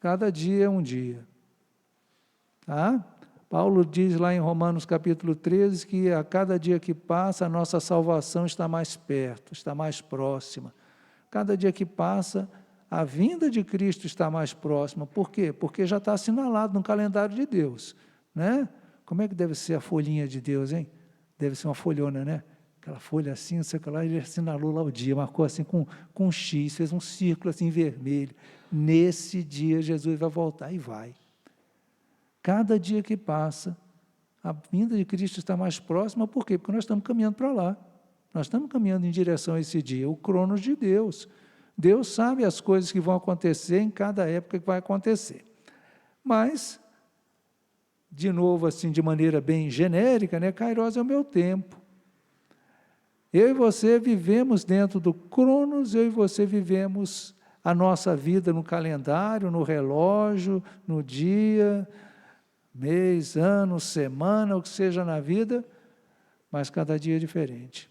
cada dia é um dia. Tá? Paulo diz lá em Romanos capítulo 13 que a cada dia que passa a nossa salvação está mais perto, está mais próxima. Cada dia que passa a vinda de Cristo está mais próxima. Por quê? Porque já está assinalado no calendário de Deus. Né? Como é que deve ser a folhinha de Deus, hein? Deve ser uma folhona, né? Aquela folha assim, não sei o que lá, ele assinalou lá o dia, marcou assim com um X, fez um círculo assim vermelho. Nesse dia Jesus vai voltar e vai. Cada dia que passa, a vinda de Cristo está mais próxima, por quê? Porque nós estamos caminhando para lá. Nós estamos caminhando em direção a esse dia, o cronos de Deus. Deus sabe as coisas que vão acontecer em cada época que vai acontecer. Mas, de novo, assim, de maneira bem genérica, né? Kairos é o meu tempo. Eu e você vivemos dentro do cronos, eu e você vivemos a nossa vida no calendário, no relógio, no dia, mês, ano, semana, o que seja na vida, mas cada dia é diferente.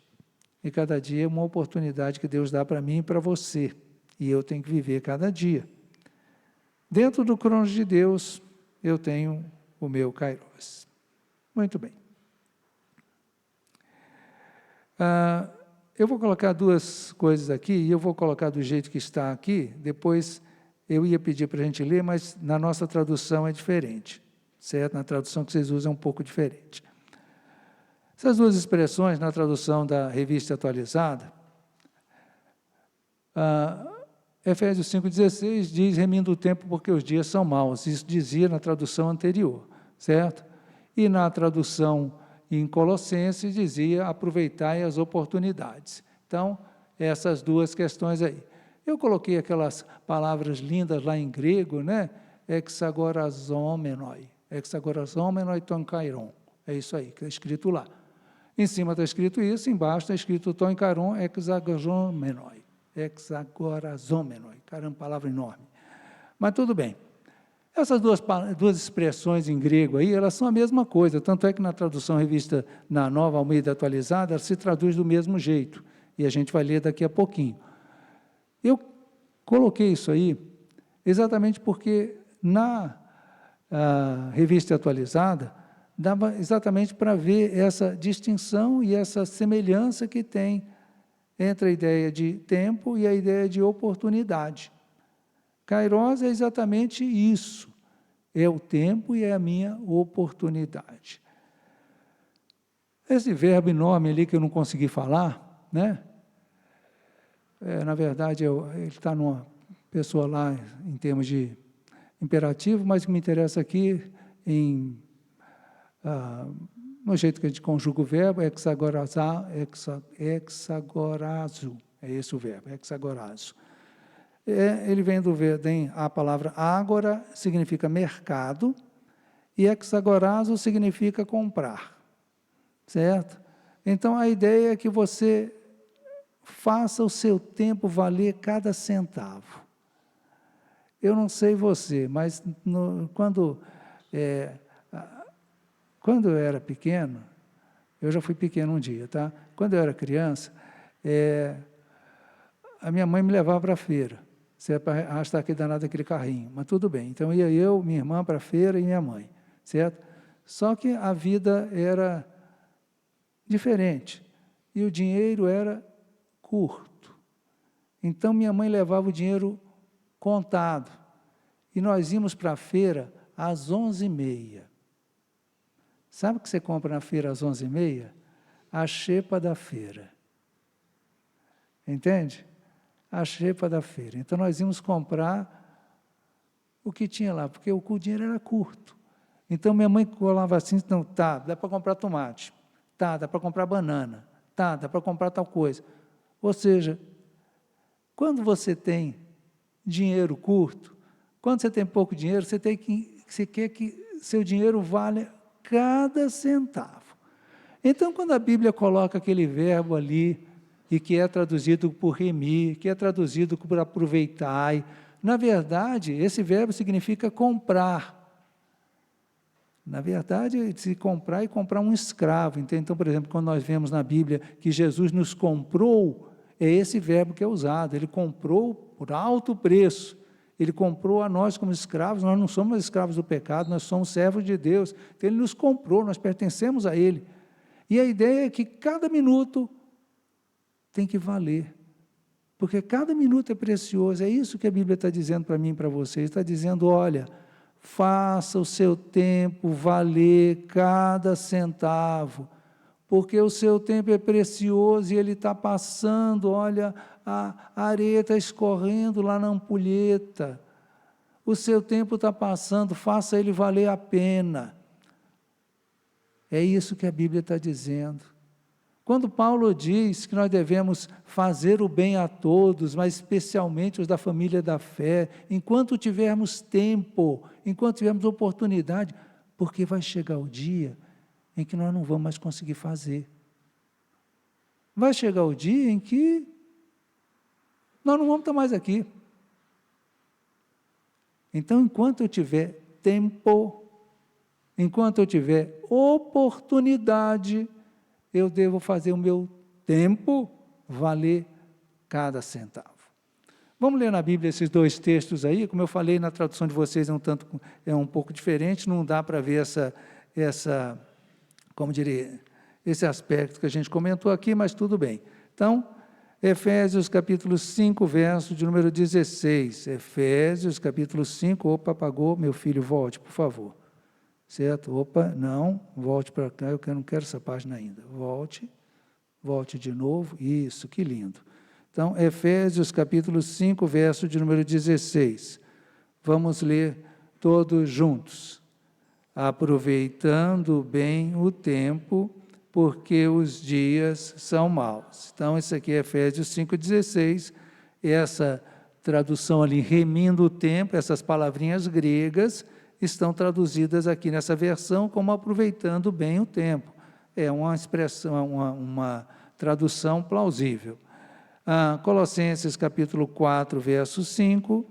E cada dia é uma oportunidade que Deus dá para mim e para você. E eu tenho que viver cada dia. Dentro do cronos de Deus, eu tenho o meu Kairos. Muito bem. Eu vou colocar duas coisas aqui, e eu vou colocar do jeito que está aqui, depois eu ia pedir para a gente ler, mas na nossa tradução é diferente, certo? Na tradução que vocês usam é um pouco diferente. Essas duas expressões, na tradução da Revista Atualizada, Efésios 5,16 diz, remindo o tempo porque os dias são maus, isso dizia na tradução anterior, certo? E na tradução em Colossenses dizia, aproveitai as oportunidades. Então, essas duas questões aí. Eu coloquei aquelas palavras lindas lá em grego, né? Exagorazomenoi ton kairon. É isso aí, que é escrito lá. Em cima está escrito isso, embaixo está escrito ton caron hexagorazomenoi. Hexagorazomenoi. Caramba, palavra enorme. Mas tudo bem. Essas duas expressões em grego aí, elas são a mesma coisa, tanto é que na tradução revista na Nova Almeida Atualizada, ela se traduz do mesmo jeito, e a gente vai ler daqui a pouquinho. Eu coloquei isso aí exatamente porque na revista atualizada, dava exatamente para ver essa distinção e essa semelhança que tem entre a ideia de tempo e a ideia de oportunidade. Kairos é exatamente isso, é o tempo e é a minha oportunidade. Esse verbo enorme ali que eu não consegui falar, né? Na verdade, ele está numa pessoa lá em termos de imperativo, mas o que me interessa aqui no jeito que a gente conjuga o verbo, hexagorazo, é esse o verbo, hexagorazo. Ele vem a palavra ágora, significa mercado, e hexagorazo significa comprar, certo? Então, a ideia é que você faça o seu tempo valer cada centavo. Eu não sei você, mas quando eu era pequeno, eu já fui pequeno um dia, tá? Quando eu era criança, a minha mãe me levava para a feira. Você é para arrastar aquele danado aquele carrinho, mas tudo bem. Então ia eu, minha irmã para a feira e minha mãe, certo? Só que a vida era diferente e o dinheiro era curto. Então minha mãe levava o dinheiro contado e nós íamos para a feira às 11h30. Sabe o que você compra na feira às 11h30? A xepa da feira. Entende? A xepa da feira. Então, nós íamos comprar o que tinha lá, porque o dinheiro era curto. Então, minha mãe colava assim, não, tá, dá para comprar tomate, tá, dá para comprar banana, tá, dá para comprar tal coisa. Ou seja, quando você tem dinheiro curto, quando você tem pouco dinheiro, você quer que seu dinheiro valha cada centavo. Então, quando a Bíblia coloca aquele verbo ali, e que é traduzido por remir, que é traduzido por aproveitai. Na verdade, esse verbo significa comprar. Na verdade, se comprar e comprar um escravo. Então, por exemplo, quando nós vemos na Bíblia que Jesus nos comprou, é esse verbo que é usado. Ele comprou por alto preço. Ele comprou a nós como escravos. Nós não somos escravos do pecado, nós somos servos de Deus. Então, Ele nos comprou, nós pertencemos a Ele. E a ideia é que cada minuto tem que valer, porque cada minuto é precioso. É isso que a Bíblia está dizendo para mim e para vocês. Está dizendo, olha, faça o seu tempo valer cada centavo, porque o seu tempo é precioso e ele está passando, olha, a areia está escorrendo lá na ampulheta. O seu tempo está passando, faça ele valer a pena. É isso que a Bíblia está dizendo. Quando Paulo diz que nós devemos fazer o bem a todos, mas especialmente os da família da fé, enquanto tivermos tempo, enquanto tivermos oportunidade, porque vai chegar o dia em que nós não vamos mais conseguir fazer. Vai chegar o dia em que nós não vamos estar mais aqui. Então, enquanto eu tiver tempo, enquanto eu tiver oportunidade, eu devo fazer o meu tempo valer cada centavo. Vamos ler na Bíblia esses dois textos aí. Como eu falei, na tradução de vocês é um pouco diferente, não dá para ver como diria, esse aspecto que a gente comentou aqui, mas tudo bem. Então, Efésios capítulo 5, verso de número 16. Efésios capítulo 5, opa, apagou, meu filho, volte, por favor. Certo? Opa, não, volte para cá, eu não quero essa página ainda. Volte de novo, isso, que lindo. Então, Efésios capítulo 5, verso de número 16. Vamos ler todos juntos. Aproveitando bem o tempo, porque os dias são maus. Então, isso aqui é Efésios 5,16, essa tradução ali, remindo o tempo, essas palavrinhas gregas, estão traduzidas aqui nessa versão como aproveitando bem o tempo. é uma expressão, uma tradução plausível. Colossenses capítulo 4, verso 5,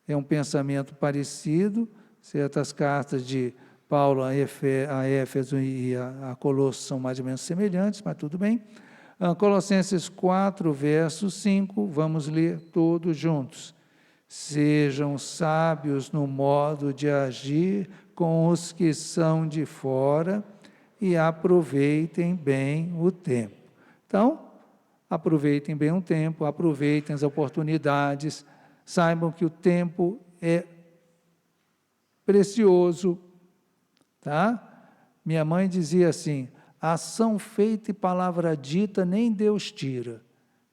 é um pensamento parecido, certas cartas de Paulo a Éfeso e a Colossos são mais ou menos semelhantes, mas tudo bem. Colossenses 4, verso 5, vamos ler todos juntos. Sejam sábios no modo de agir com os que são de fora e aproveitem bem o tempo. Então, aproveitem bem o tempo, aproveitem as oportunidades, saibam que o tempo é precioso, tá? Minha mãe dizia assim, ação feita e palavra dita nem Deus tira.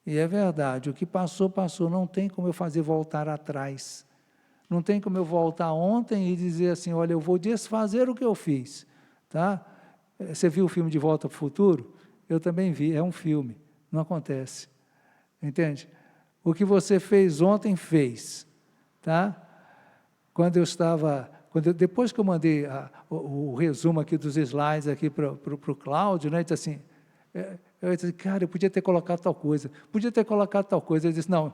E é verdade, o que passou, passou, não tem como eu fazer voltar atrás. Não tem como eu voltar ontem e dizer assim, olha, eu vou desfazer o que eu fiz, tá? Você viu o filme De Volta para o Futuro? Eu também vi, é um filme, não acontece, entende? O que você fez ontem, fez, tá? Depois que eu mandei o resumo aqui dos slides aqui para o Cláudio, né, disse assim, eu disse, cara, eu podia ter colocado tal coisa, Ele disse, não,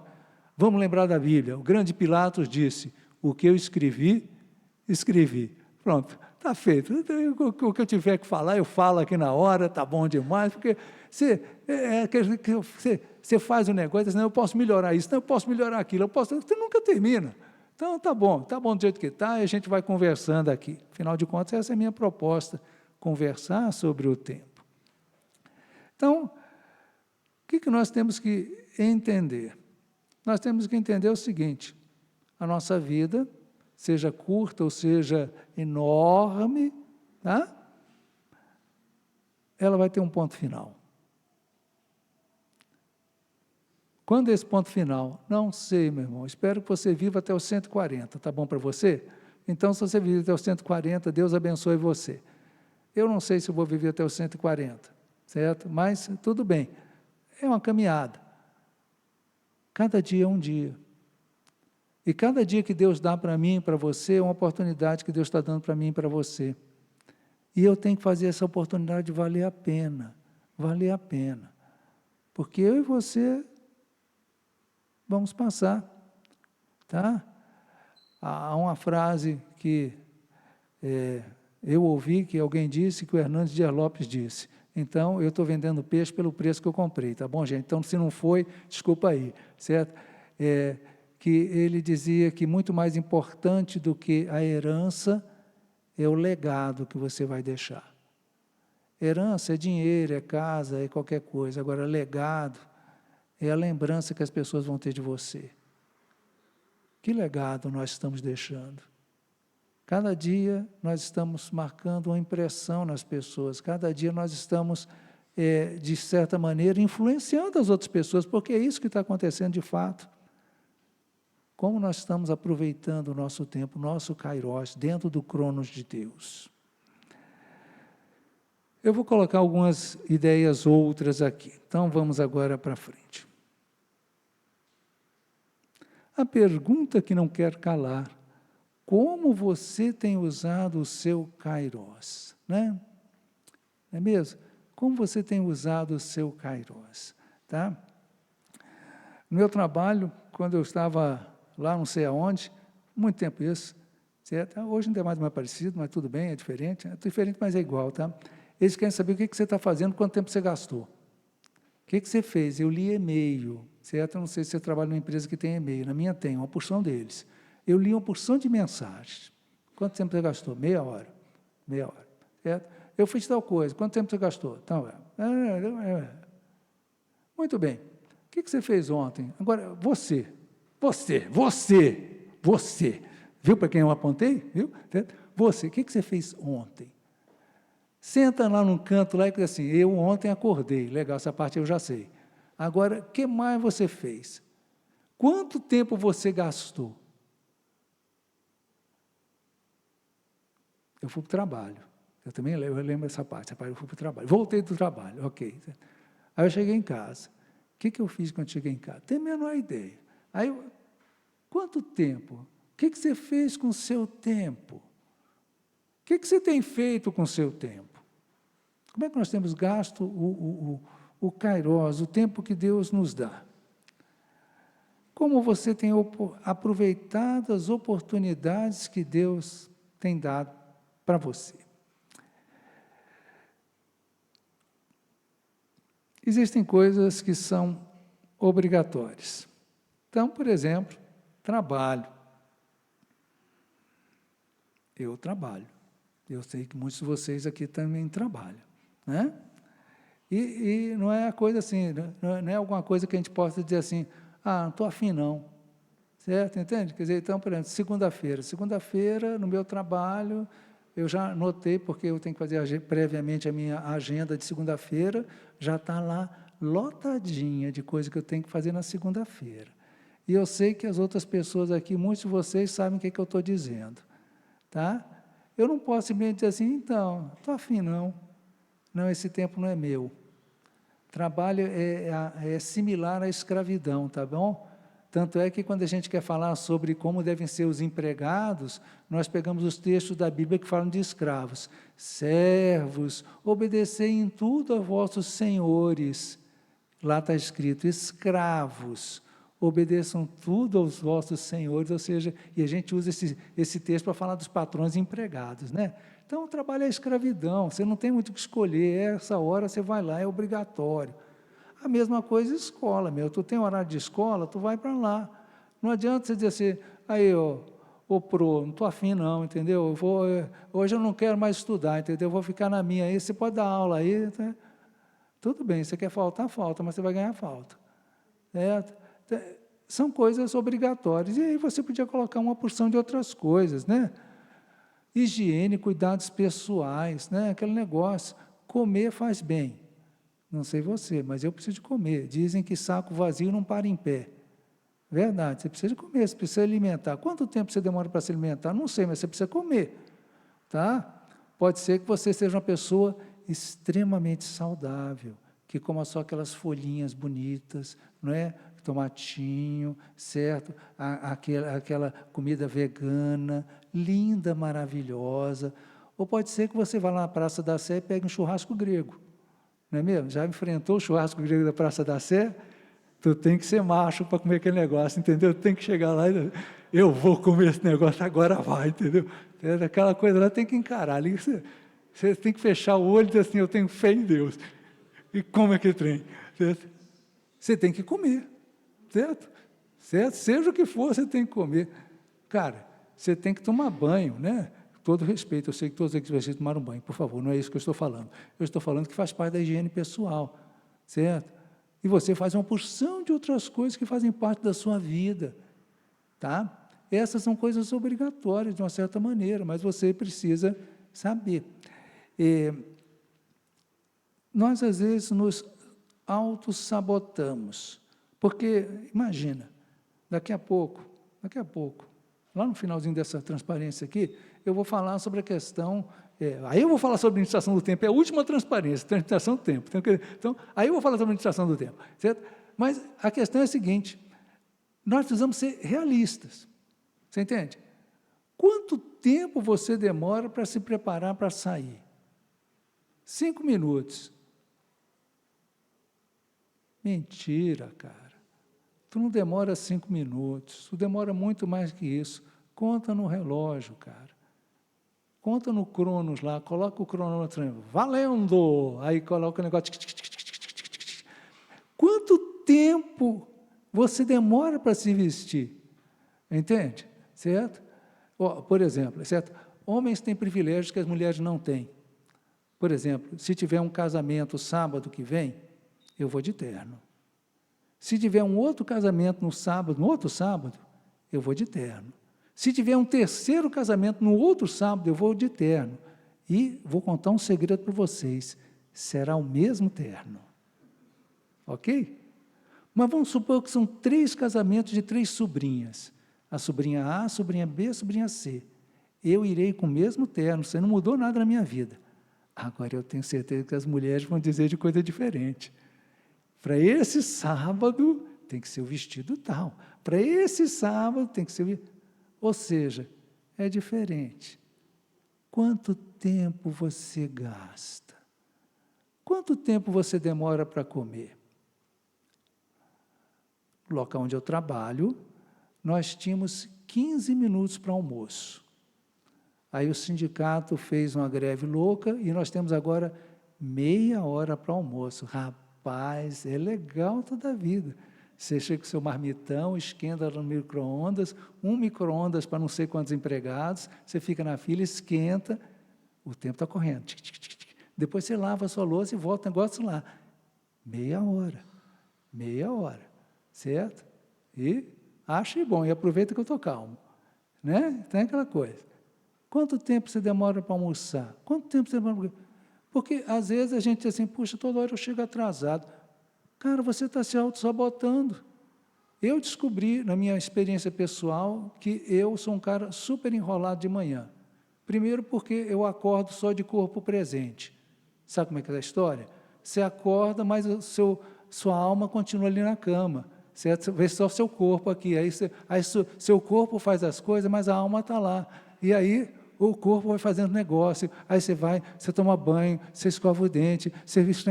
vamos lembrar da Bíblia. O grande Pilatos disse, o que eu escrevi, escrevi. Pronto, está feito. O que eu tiver que falar, eu falo aqui na hora, está bom demais, porque você faz um negócio, diz, não, eu posso melhorar isso, não, eu posso melhorar aquilo, você nunca termina. Então, tá bom do jeito que está, e a gente vai conversando aqui. Afinal de contas, essa é a minha proposta, conversar sobre o tempo. Então, o que nós temos que entender? Nós temos que entender o seguinte, a nossa vida, seja curta ou seja enorme, tá? Ela vai ter um ponto final. Quando é esse ponto final? Não sei, meu irmão. Espero que você viva até os 140. Tá bom para você? Então, se você vive até os 140, Deus abençoe você. Eu não sei se eu vou viver até os 140, certo? Mas tudo bem. É uma caminhada. Cada dia é um dia. E cada dia que Deus dá para mim e para você é uma oportunidade que Deus está dando para mim e para você. E eu tenho que fazer essa oportunidade valer a pena. Valer a pena. Porque eu e você vamos passar, tá? Há uma frase que eu ouvi, que alguém disse, que o Hernandes Dias Lopes disse. Então, eu estou vendendo peixe pelo preço que eu comprei, tá bom, gente? Então, se não foi, desculpa aí, certo? Que ele dizia que muito mais importante do que a herança é o legado que você vai deixar. Herança é dinheiro, é casa, é qualquer coisa. Agora, legado é a lembrança que as pessoas vão ter de você. Que legado nós estamos deixando? Cada dia nós estamos marcando uma impressão nas pessoas, cada dia nós estamos, de certa maneira, influenciando as outras pessoas, porque é isso que está acontecendo de fato. Como nós estamos aproveitando o nosso tempo, o nosso kairos, dentro do cronos de Deus. Eu vou colocar algumas ideias outras aqui. Então, vamos agora para frente. A pergunta que não quer calar, como você tem usado o seu kairos? Né? Não é mesmo? Como você tem usado o seu kairos? Tá? No meu trabalho, quando eu estava lá não sei aonde, muito tempo isso, certo? Hoje não é mais parecido, mas tudo bem, é diferente, mas é igual, tá? Eles querem saber o que você está fazendo, quanto tempo você gastou. O que você fez? Eu li e-mail, certo? Eu não sei se você trabalha numa empresa que tem e-mail, na minha tem, uma porção deles. Eu li uma porção de mensagens. Quanto tempo você gastou? Meia hora, certo? Eu fiz tal coisa, quanto tempo você gastou? Então, Muito bem. O que você fez ontem? Agora, você. Viu para quem eu apontei? Viu? Você, o que você fez ontem? Senta lá num canto lá e diz assim, eu ontem acordei. Legal, essa parte eu já sei. Agora, o que mais você fez? Quanto tempo você gastou? Eu fui para o trabalho. Eu lembro essa parte. Eu fui para o trabalho. Voltei do trabalho, ok. Aí eu cheguei em casa. O que eu fiz quando cheguei em casa? Tenho a menor ideia. Aí, quanto tempo? O que você fez com o seu tempo? O que você tem feito com o seu tempo? Como é que nós temos gasto o Kairos, o tempo que Deus nos dá? Como você tem aproveitado as oportunidades que Deus tem dado para você? Existem coisas que são obrigatórias. Então, por exemplo, trabalho. Eu trabalho. Eu sei que muitos de vocês aqui também trabalham, né? E não é a coisa assim, não é alguma coisa que a gente possa dizer assim, não estou afim não, certo? Entende? Quer dizer, então, por exemplo, segunda-feira, no meu trabalho, eu já notei, porque eu tenho que fazer previamente a minha agenda de segunda-feira, já está lá lotadinha de coisa que eu tenho que fazer na segunda-feira. E eu sei que as outras pessoas aqui, muitos de vocês sabem o que eu estou dizendo, tá? Eu não posso simplesmente dizer assim, então, estou afim não. Não, esse tempo não é meu. Trabalho é similar à escravidão, tá bom? Tanto é que quando a gente quer falar sobre como devem ser os empregados, nós pegamos os textos da Bíblia que falam de escravos. Servos, obedecei em tudo a vossos senhores. Lá está escrito, escravos, obedeçam tudo aos vossos senhores, ou seja, e a gente usa esse texto para falar dos patrões e empregados, né? Então, o trabalho é escravidão, você não tem muito o que escolher, essa hora você vai lá, é obrigatório. A mesma coisa escola, tu tem horário de escola, tu vai para lá. Não adianta você dizer assim, aí, não estou afim não, entendeu? Hoje eu não quero mais estudar, entendeu? Eu vou ficar na minha aí, você pode dar aula aí, né? Tudo bem, você quer faltar, falta, mas você vai ganhar falta. Certo? São coisas obrigatórias, e aí você podia colocar uma porção de outras coisas, né? Higiene, cuidados pessoais, né? Aquele negócio, comer faz bem. Não sei você, mas eu preciso de comer. Dizem que saco vazio não para em pé. Verdade, você precisa de comer, você precisa alimentar. Quanto tempo você demora para se alimentar? Não sei, mas você precisa comer, tá? Pode ser que você seja uma pessoa extremamente saudável, que coma só aquelas folhinhas bonitas, não é? Tomatinho, certo? Aquela comida vegana, linda, maravilhosa. Ou pode ser que você vá lá na Praça da Sé e pegue um churrasco grego, não é mesmo? Já enfrentou o churrasco grego da Praça da Sé? Tu tem que ser macho para comer aquele negócio, entendeu? Tu tem que chegar lá e eu vou comer esse negócio, agora vai, entendeu? Aquela coisa lá tem que encarar. Ali você tem que fechar o olho e dizer assim, eu tenho fé em Deus. E come aquele trem, certo? Você tem que comer. Certo? Certo? Seja o que for, você tem que comer. Cara, você tem que tomar banho, né? Todo respeito, eu sei que todos aqui vocês tomaram banho, por favor, não é isso que eu estou falando. Eu estou falando que faz parte da higiene pessoal, certo? E você faz uma porção de outras coisas que fazem parte da sua vida, tá? Essas são coisas obrigatórias, de uma certa maneira, mas você precisa saber. Nós, às vezes, nos autossabotamos. Porque, imagina, daqui a pouco, lá no finalzinho dessa transparência aqui, eu vou falar sobre a questão, aí eu vou falar sobre a administração do tempo, é a última transparência, administração do tempo. Então, aí eu vou falar sobre a administração do tempo, certo? Mas a questão é a seguinte, nós precisamos ser realistas, você entende? Quanto tempo você demora para se preparar para sair? 5 minutos. Mentira, cara. Tu não demora 5 minutos, tu demora muito mais que isso. Conta no relógio, cara. Conta no Cronos lá, coloca o cronômetro, valendo! Aí coloca o negócio. Quanto tempo você demora para se vestir? Entende? Certo? Por exemplo, certo? Homens têm privilégios que as mulheres não têm. Por exemplo, se tiver um casamento sábado que vem, eu vou de terno. Se tiver um outro casamento no outro sábado, eu vou de terno. Se tiver um terceiro casamento no outro sábado, eu vou de terno. E vou contar um segredo para vocês, será o mesmo terno. Ok? Mas vamos supor que são 3 casamentos de 3 sobrinhas. A sobrinha A, a sobrinha B, a sobrinha C. Eu irei com o mesmo terno, você não mudou nada na minha vida. Agora eu tenho certeza que as mulheres vão dizer de coisa diferente. Para esse sábado, tem que ser o vestido tal. Para esse sábado, tem que ser o... Ou seja, é diferente. Quanto tempo você gasta? Quanto tempo você demora para comer? No local onde eu trabalho, nós tínhamos 15 minutos para almoço. Aí o sindicato fez uma greve louca e nós temos agora meia hora para almoço. Rapaz, é legal toda a vida. Você chega com o seu marmitão, esquenta no micro-ondas, um micro-ondas para não sei quantos empregados, você fica na fila, esquenta, o tempo está correndo. Tic, tic, tic, tic. Depois você lava a sua louça e volta o negócio lá. Meia hora, certo? E ache bom, e aproveita que eu estou calmo. Né? Tem aquela coisa. Quanto tempo você demora para almoçar? Quanto tempo você demora para... Porque, às vezes, a gente diz assim, puxa, toda hora eu chego atrasado. Cara, você está se auto-sabotando. Eu descobri, na minha experiência pessoal, que eu sou um cara super enrolado de manhã. Primeiro porque eu acordo só de corpo presente. Sabe como é que é a história? Você acorda, mas sua alma continua ali na cama. Você vê só seu corpo aqui. Seu corpo faz as coisas, mas a alma está lá. E aí o corpo vai fazendo negócio. Aí você toma banho, você escova o dente, você veste...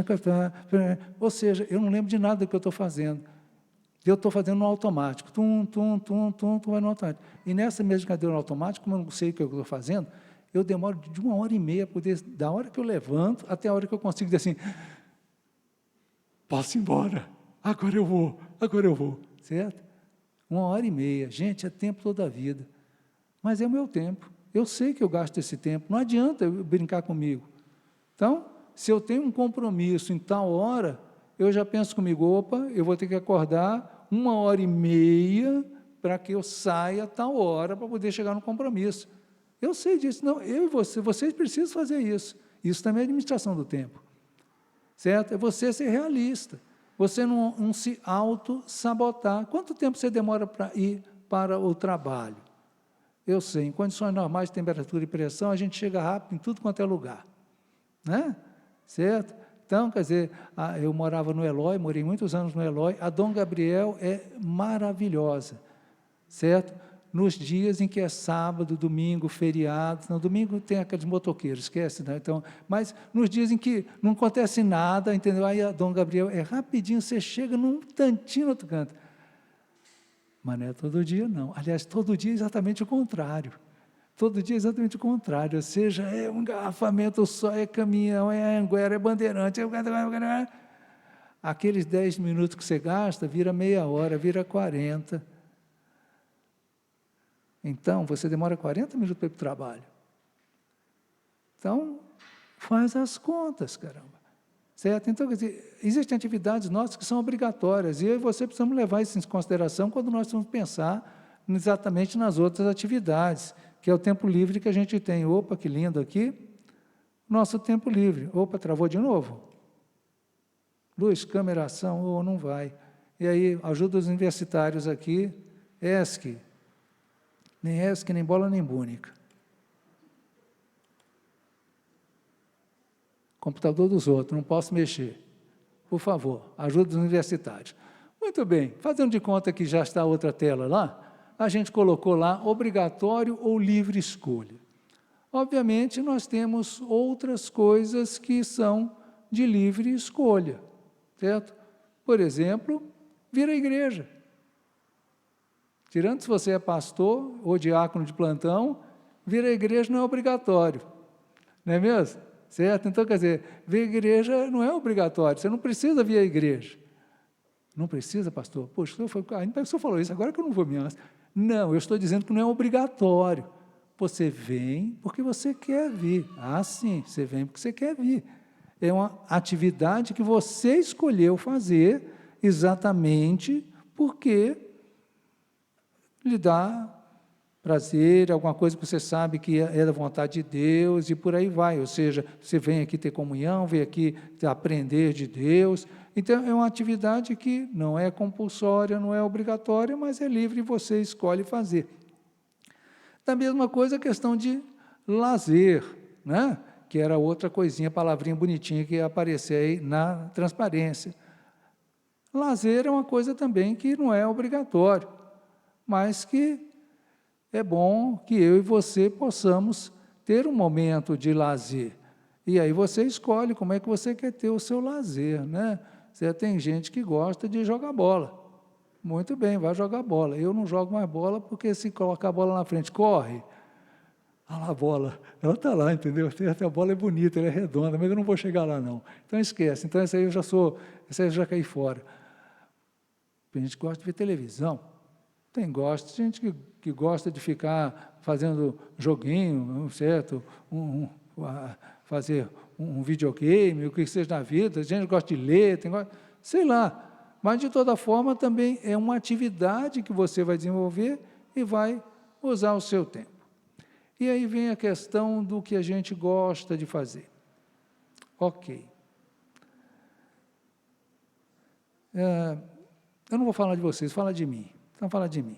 Ou seja, eu não lembro de nada do que eu estou fazendo. Eu estou fazendo no automático. Tum, vai no automático. E nessa mesma cadeira no automático, como eu não sei o que eu estou fazendo, eu demoro de 1h30 para poder, da hora que eu levanto até a hora que eu consigo dizer assim, posso ir embora, agora eu vou, certo? 1h30, gente, é tempo toda a vida, mas é o meu tempo, eu sei que eu gasto esse tempo, não adianta eu brincar comigo. Então, se eu tenho um compromisso em tal hora, eu já penso comigo, opa, eu vou ter que acordar 1h30 para que eu saia a tal hora para poder chegar no compromisso. Eu sei disso, não, eu e vocês precisam fazer isso. Isso também é administração do tempo. Certo? É você ser realista. Você não se auto-sabotar. Quanto tempo você demora para ir para o trabalho? Eu sei, em condições normais de temperatura e pressão, a gente chega rápido em tudo quanto é lugar. Né? Certo? Então, quer dizer, eu morava no Eloy, morei muitos anos no Eloy, a Dom Gabriel é maravilhosa. Certo? Nos dias em que é sábado, domingo, feriado, no domingo tem aqueles motoqueiros, esquece, né? Então, mas nos dias em que não acontece nada, entendeu? Aí a Dom Gabriel é rapidinho, você chega num tantinho no outro canto. Mas não é todo dia, não. Aliás, todo dia é exatamente o contrário. Todo dia é exatamente o contrário, ou seja, é um engarrafamento só, é caminhão, é Anguera, é bandeirante, aqueles 10 minutos que você gasta, vira meia hora, vira 40. Então, você demora 40 minutos para ir para o trabalho. Então, faz as contas, caramba. Certo? Então, quer dizer, existem atividades nossas que são obrigatórias, e eu e você precisamos levar isso em consideração quando nós vamos pensar exatamente nas outras atividades, que é o tempo livre que a gente tem. Opa, que lindo aqui. Nosso tempo livre. Opa, travou de novo. Luz, câmera, ação, ou não vai. E aí, ajuda os universitários aqui, ESC. Nem ESC, nem bola, nem búnica. Computador dos outros, não posso mexer. Por favor, ajuda os universitários. Muito bem, fazendo de conta que já está outra tela lá, a gente colocou lá obrigatório ou livre escolha. Obviamente, nós temos outras coisas que são de livre escolha, certo? Por exemplo, vir à igreja. Tirando se você é pastor ou diácono de plantão, vir à igreja não é obrigatório, não é mesmo? Certo? Então, quer dizer, vir à igreja não é obrigatório, você não precisa vir à igreja. Não precisa, pastor? Poxa, o senhor falou isso, agora que eu não vou me... Não, eu estou dizendo que não é obrigatório. Você vem porque você quer vir. Ah, sim, você vem porque você quer vir. É uma atividade que você escolheu fazer exatamente porque lhe dá prazer, alguma coisa que você sabe que é da vontade de Deus, e por aí vai. Ou seja, você vem aqui ter comunhão, vem aqui aprender de Deus. Então, é uma atividade que não é compulsória, não é obrigatória, mas é livre e você escolhe fazer. Da mesma coisa a questão de lazer, né? Que era outra coisinha, palavrinha bonitinha que ia aparecer aí na transparência. Lazer é uma coisa também que não é obrigatório, mas que é bom que eu e você possamos ter um momento de lazer. E aí você escolhe como é que você quer ter o seu lazer, né? Você tem gente que gosta de jogar bola. Muito bem, vai jogar bola. Eu não jogo mais bola porque se colocar a bola na frente, corre. Ah lá a bola, ela está lá, entendeu? A bola é bonita, ela é redonda, mas eu não vou chegar lá não. Então esquece, então esse aí esse aí eu já caí fora. Tem gente que gosta de ver televisão, tem gente que gosta de ficar fazendo joguinho, certo? Fazer um videogame, o que seja na vida, gente que gosta de ler, sei lá. Mas, de toda forma, também é uma atividade que você vai desenvolver e vai usar o seu tempo. E aí vem a questão do que a gente gosta de fazer. Ok. Eu não vou falar de vocês, fala de mim. Então, fala de mim.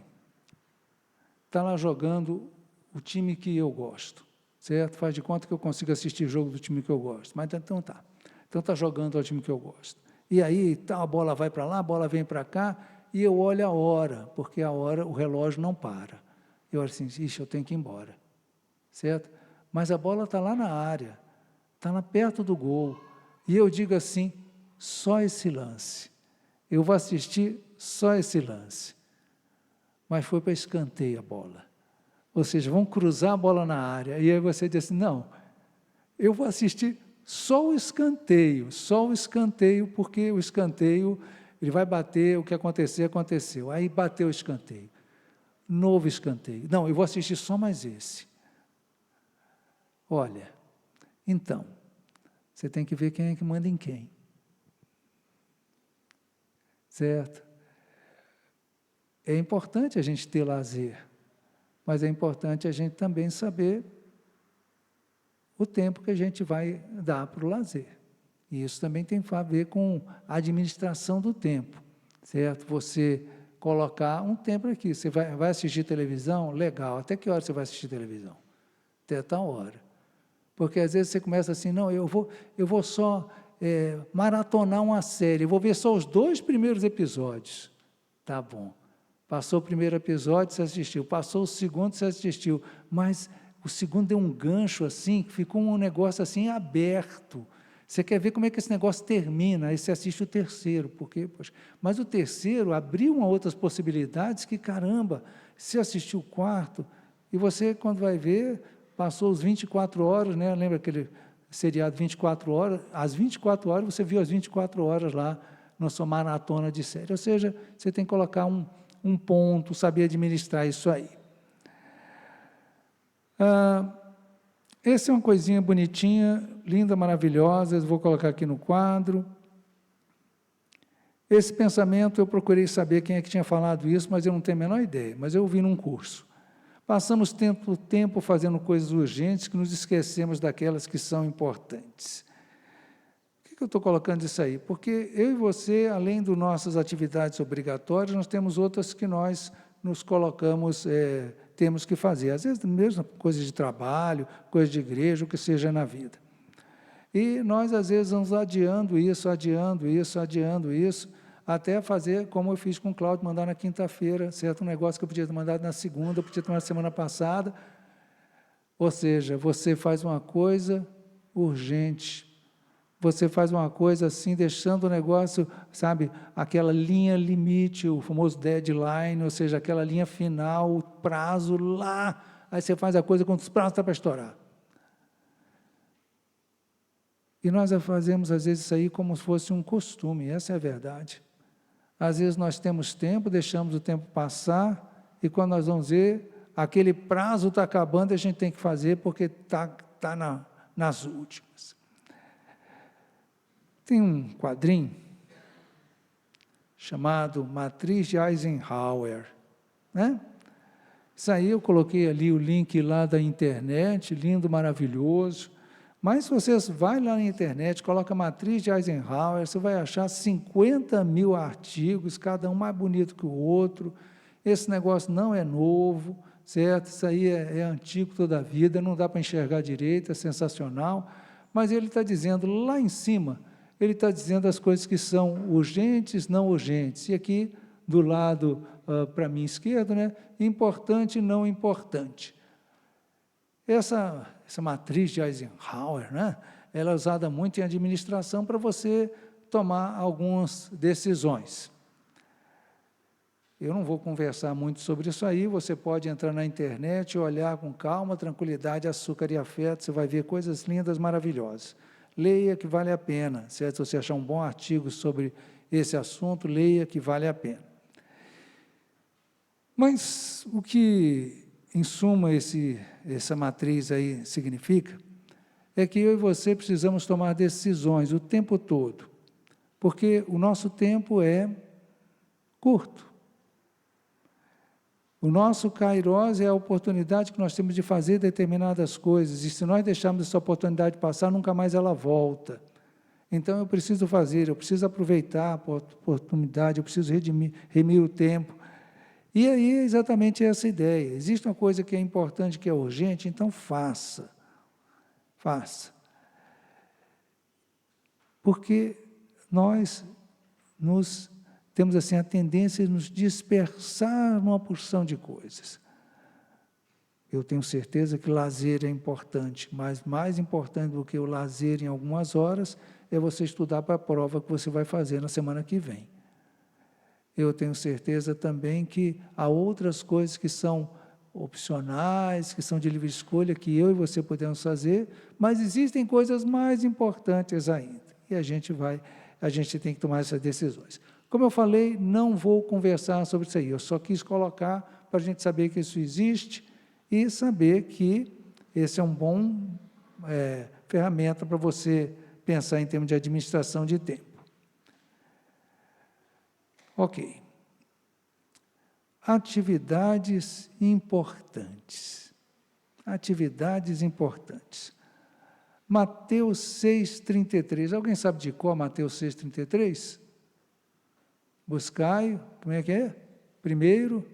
Está lá jogando o time que eu gosto, certo? Faz de conta que eu consigo assistir o jogo do time que eu gosto. Mas então tá. Então está jogando o time que eu gosto. E aí tá, a bola vai para lá, a bola vem para cá, e eu olho a hora, porque a hora, o relógio não para. Eu olho assim, ixi, eu tenho que ir embora. Certo? Mas a bola está lá na área, está lá perto do gol. E eu digo assim, só esse lance. Eu vou assistir só esse lance. Mas foi para escanteio a bola. Ou seja, vão cruzar a bola na área. E aí você diz assim, não, eu vou assistir só o escanteio, porque o escanteio, ele vai bater, o que acontecer, aconteceu. Aí bateu o escanteio. Novo escanteio. Não, eu vou assistir só mais esse. Olha, então, você tem que ver quem é que manda em quem. Certo? É importante a gente ter lazer, mas é importante a gente também saber o tempo que a gente vai dar para o lazer. E isso também tem a ver com a administração do tempo, certo? Você colocar um tempo aqui, você vai assistir televisão? Legal, até que hora você vai assistir televisão? Até tal hora. Porque às vezes você começa assim, não, eu vou só maratonar uma série, eu vou ver só os 2 primeiros episódios. Tá bom. Passou o primeiro episódio, você assistiu. Passou o segundo, você assistiu. Mas o segundo deu um gancho assim, que ficou um negócio assim aberto. Você quer ver como é que esse negócio termina, aí você assiste o terceiro, porque, poxa, mas o terceiro abriu outras possibilidades que, caramba, você assistiu o quarto, e você, quando vai ver, passou os 24 horas, né? Lembra aquele seriado 24 horas? Às 24 horas, você viu as 24 horas lá na sua maratona de série. Ou seja, você tem que colocar um ponto, saber administrar isso aí. Essa é uma coisinha bonitinha, linda, maravilhosa, vou colocar aqui no quadro. Esse pensamento, eu procurei saber quem é que tinha falado isso, mas eu não tenho a menor ideia, mas eu ouvi num curso. Passamos tempo fazendo coisas urgentes que nos esquecemos daquelas que são importantes. Por que eu estou colocando isso aí? Porque eu e você, além das nossas atividades obrigatórias, nós temos outras que nós nos colocamos, temos que fazer. Às vezes, mesmo coisas de trabalho, coisas de igreja, o que seja na vida. E nós, às vezes, vamos adiando isso, até fazer, como eu fiz com o Cláudio, mandar na quinta-feira, certo? Um negócio que eu podia ter mandado na segunda, eu podia ter mandado na semana passada. Ou seja, você faz uma coisa urgente, você faz uma coisa assim, deixando o negócio, sabe, aquela linha limite, o famoso deadline, ou seja, aquela linha final, o prazo lá, aí você faz a coisa quando os prazos estão para estourar. E nós fazemos, às vezes, isso aí como se fosse um costume, essa é a verdade. Às vezes nós temos tempo, deixamos o tempo passar, e quando nós vamos ver, aquele prazo está acabando, a gente tem que fazer, porque está nas últimas. Tem um quadrinho chamado Matriz de Eisenhower, né? Isso aí eu coloquei ali o link lá da internet, lindo, maravilhoso. Mas se você vai lá na internet, coloca Matriz de Eisenhower, você vai achar 50 mil artigos, cada um mais bonito que o outro. Esse negócio não é novo, certo? Isso aí é antigo toda a vida, não dá para enxergar direito, é sensacional. Mas ele está dizendo lá em cima, ele está dizendo as coisas que são urgentes, não urgentes. E aqui, do lado, para mim esquerdo, né? Importante, não importante. Essa matriz de Eisenhower, né? ela é usada muito em administração para você tomar algumas decisões. Eu não vou conversar muito sobre isso aí, você pode entrar na internet, olhar com calma, tranquilidade, açúcar e afeto, você vai ver coisas lindas, maravilhosas. Leia que vale a pena, certo? Se você achar um bom artigo sobre esse assunto, leia que vale a pena. Mas o que, em suma, essa matriz aí significa, é que eu e você precisamos tomar decisões o tempo todo, porque o nosso tempo é curto. O nosso Kairos é a oportunidade que nós temos de fazer determinadas coisas, e se nós deixarmos essa oportunidade passar, nunca mais ela volta. Então, eu preciso fazer, eu preciso aproveitar a oportunidade, eu preciso remir o tempo. E aí é exatamente essa ideia. Existe uma coisa que é importante, que é urgente, então faça. Faça. Porque nós temos assim a tendência de nos dispersar numa porção de coisas. Eu tenho certeza que lazer é importante, mas mais importante do que o lazer em algumas horas é você estudar para a prova que você vai fazer na semana que vem. Eu tenho certeza também que há outras coisas que são opcionais, que são de livre escolha, que eu e você podemos fazer, mas existem coisas mais importantes ainda, e a gente tem que tomar essas decisões. Como eu falei, não vou conversar sobre isso aí, eu só quis colocar para a gente saber que isso existe e saber que esse é um bom ferramenta para você pensar em termos de administração de tempo. Ok. Atividades importantes. Atividades importantes. Mateus 6,33. Alguém sabe de qual Mateus 6,33? Buscai, como é que é? Primeiro,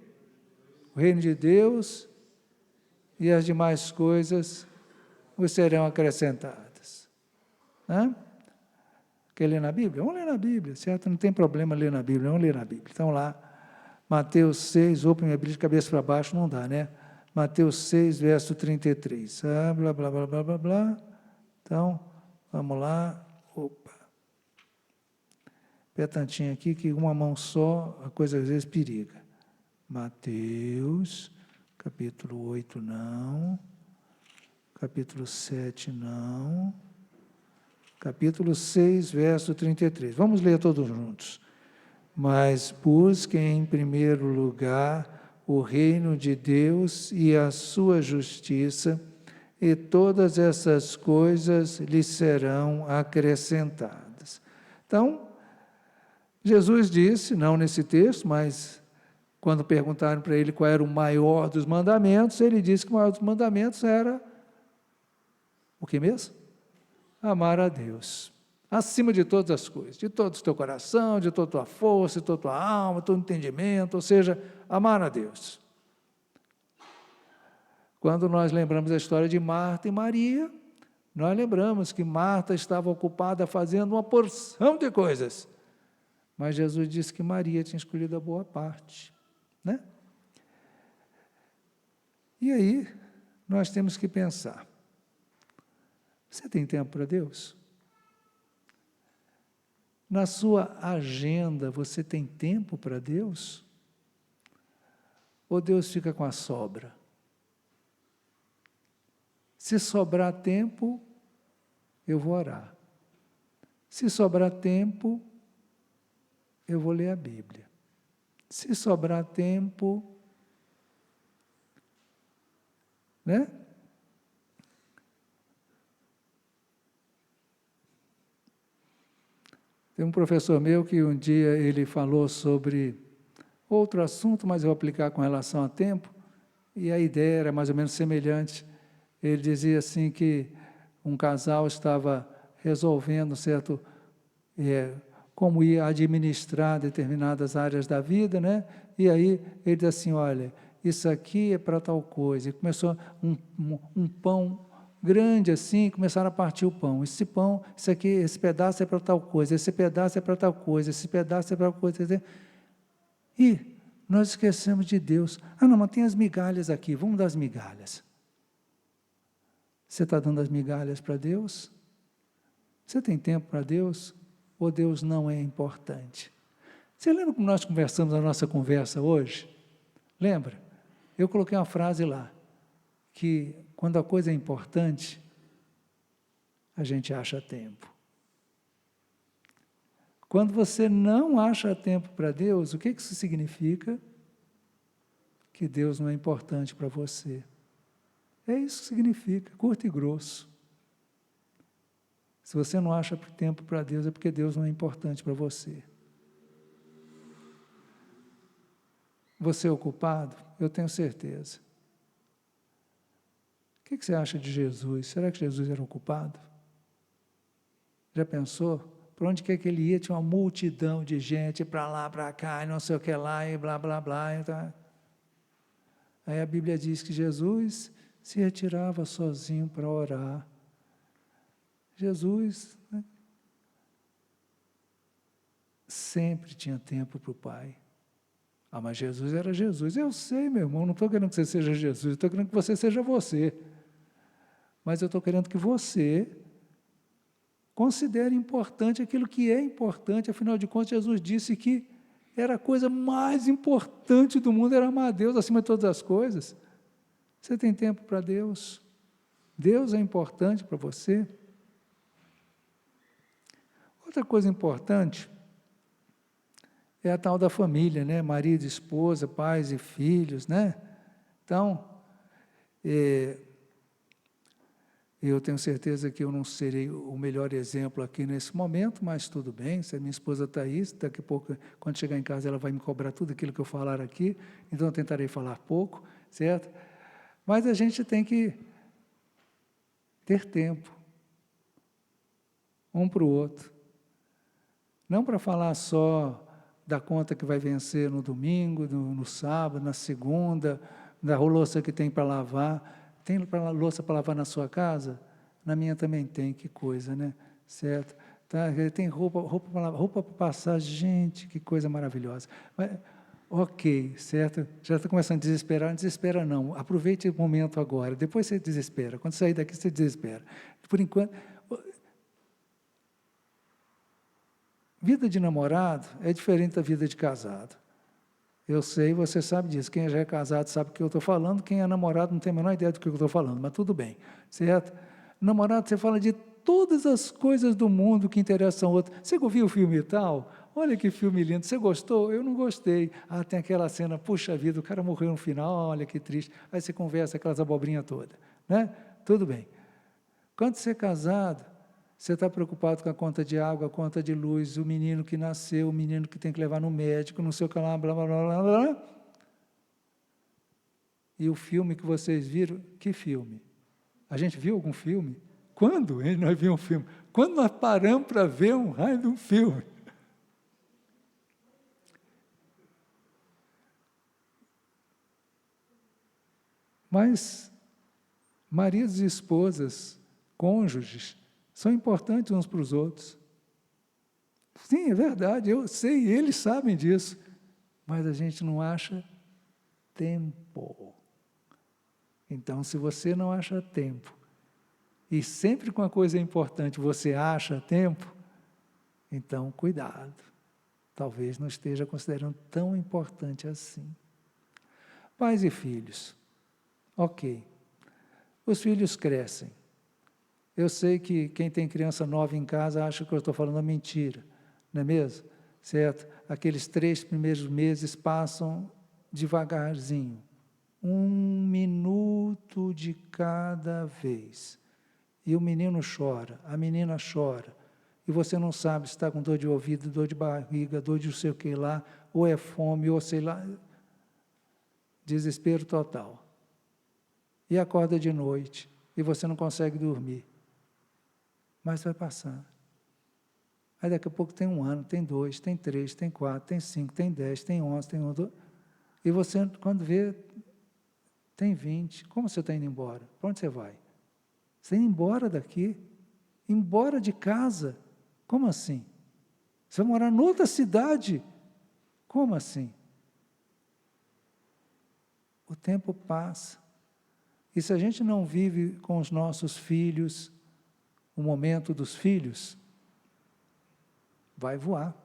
o reino de Deus, e as demais coisas vos serão acrescentadas. Hã? Quer ler na Bíblia? Vamos ler na Bíblia, certo? Não tem problema ler na Bíblia, vamos ler na Bíblia. Então lá, Mateus 6, ou para minha Bíblia de cabeça para baixo, não dá, né? Mateus 6, verso 33. Blá, blá, blá, blá, blá, blá. Então, vamos lá. Opa. Petantinho aqui, que uma mão só, a coisa às vezes periga. Mateus, capítulo 8, não. Capítulo 7, não. Capítulo 6, verso 33. Vamos ler todos juntos. Mas busquem em primeiro lugar o reino de Deus e a sua justiça, e todas essas coisas lhes serão acrescentadas. Então, Jesus disse, não nesse texto, mas quando perguntaram para ele qual era o maior dos mandamentos, ele disse que o maior dos mandamentos era o que mesmo? Amar a Deus, acima de todas as coisas, de todo o teu coração, de toda a tua força, de toda a tua alma, todo o entendimento, ou seja, amar a Deus. Quando nós lembramos a história de Marta e Maria, nós lembramos que Marta estava ocupada fazendo uma porção de coisas, mas Jesus disse que Maria tinha escolhido a boa parte, né? E aí, nós temos que pensar, você tem tempo para Deus? Na sua agenda, você tem tempo para Deus? Ou Deus fica com a sobra? Se sobrar tempo, eu vou orar. Se sobrar tempo, eu vou ler a Bíblia. Se sobrar tempo, né? Tem um professor meu que um dia ele falou sobre outro assunto, mas eu vou aplicar com relação a tempo, e a ideia era mais ou menos semelhante. Ele dizia assim que um casal estava resolvendo, certo, como ia administrar determinadas áreas da vida, né? E aí ele disse assim, olha, isso aqui é para tal coisa. E começou um pão grande assim, começaram a partir o pão. Esse pão, isso aqui, esse pedaço é para tal coisa, esse pedaço é para tal coisa, esse pedaço é para tal coisa. E nós esquecemos de Deus. Ah, não, mas tem as migalhas aqui, vamos dar as migalhas. Você está dando as migalhas para Deus? Você tem tempo para Deus ou Deus não é importante? Você lembra como nós conversamos na nossa conversa hoje? Lembra? Eu coloquei uma frase lá, que quando a coisa é importante, a gente acha tempo. Quando você não acha tempo para Deus, o que isso significa? Que Deus não é importante para você. É isso que significa, curto e grosso. Se você não acha tempo para Deus, é porque Deus não é importante para você. Você é ocupado? Eu tenho certeza. O que você acha de Jesus? Será que Jesus era ocupado? Já pensou? Para onde quer que ele ia, tinha uma multidão de gente, para lá, para cá, e não sei o que lá, e blá, blá, blá. E tá. Aí a Bíblia diz que Jesus se retirava sozinho para orar. Jesus, né, sempre tinha tempo para o Pai. Ah, mas Jesus era Jesus. Eu sei, meu irmão, não estou querendo que você seja Jesus, estou querendo que você seja você. Mas eu estou querendo que você considere importante aquilo que é importante. Afinal de contas, Jesus disse que era a coisa mais importante do mundo, era amar a Deus acima de todas as coisas. Você tem tempo para Deus? Deus é importante para você? Outra coisa importante é a tal da família, né? Marido, esposa, pais e filhos, né? Então, eu tenho certeza que eu não serei o melhor exemplo aqui nesse momento, mas tudo bem, se a minha esposa está aí, daqui a pouco, quando chegar em casa, ela vai me cobrar tudo aquilo que eu falar aqui, então eu tentarei falar pouco, certo? Mas a gente tem que ter tempo, um para o outro. Não para falar só da conta que vai vencer no domingo, no sábado, na segunda, da louça que tem para lavar. Tem louça para lavar na sua casa? Na minha também tem, que coisa, né? Certo? Tá? Tem roupa para passar, gente, que coisa maravilhosa. Mas, ok, certo? Já está começando a desesperar, não desespera não. Aproveite o momento agora, depois você desespera. Quando sair daqui, você desespera. Por enquanto... Vida de namorado é diferente da vida de casado. Eu sei, você sabe disso. Quem já é casado sabe o que eu estou falando, quem é namorado não tem a menor ideia do que eu estou falando, mas tudo bem, certo? Namorado, você fala de todas as coisas do mundo que interessam ao outro. Você viu o filme e tal? Olha que filme lindo. Você gostou? Eu não gostei. Ah, tem aquela cena, puxa vida, o cara morreu no final, olha que triste. Aí você conversa aquelas abobrinhas todas, né? Tudo bem. Quando você é casado, você está preocupado com a conta de água, a conta de luz, o menino que nasceu, o menino que tem que levar no médico, não sei o que lá, blá, blá, blá, blá, blá. E o filme que vocês viram, que filme? A gente viu algum filme? Quando nós vimos um filme? Quando nós paramos para ver um raio de um filme? Mas maridos e esposas, cônjuges, são importantes uns para os outros. Sim, é verdade, eu sei, eles sabem disso, mas a gente não acha tempo. Então, se você não acha tempo, e sempre com a coisa importante você acha tempo, então cuidado, talvez não esteja considerando tão importante assim. Pais e filhos, ok, os filhos crescem. Eu sei que quem tem criança nova em casa acha que eu estou falando mentira, não é mesmo? Certo? Aqueles 3 primeiros meses passam devagarzinho, 1 minuto de cada vez. E o menino chora, a menina chora, e você não sabe se está com dor de ouvido, dor de barriga, dor de não sei o que lá, ou é fome, ou sei lá, desespero total. E acorda de noite, e você não consegue dormir. Mas vai passar. Aí daqui a pouco tem 1 ano, tem 2, tem 3, tem 4, tem 5, tem 10, tem 11, tem 12. E você, quando vê, tem 20. Como você está indo embora? Para onde você vai? Você indo embora daqui? Embora de casa? Como assim? Você vai morar noutra cidade? Como assim? O tempo passa. E se a gente não vive com os nossos filhos o momento dos filhos, vai voar.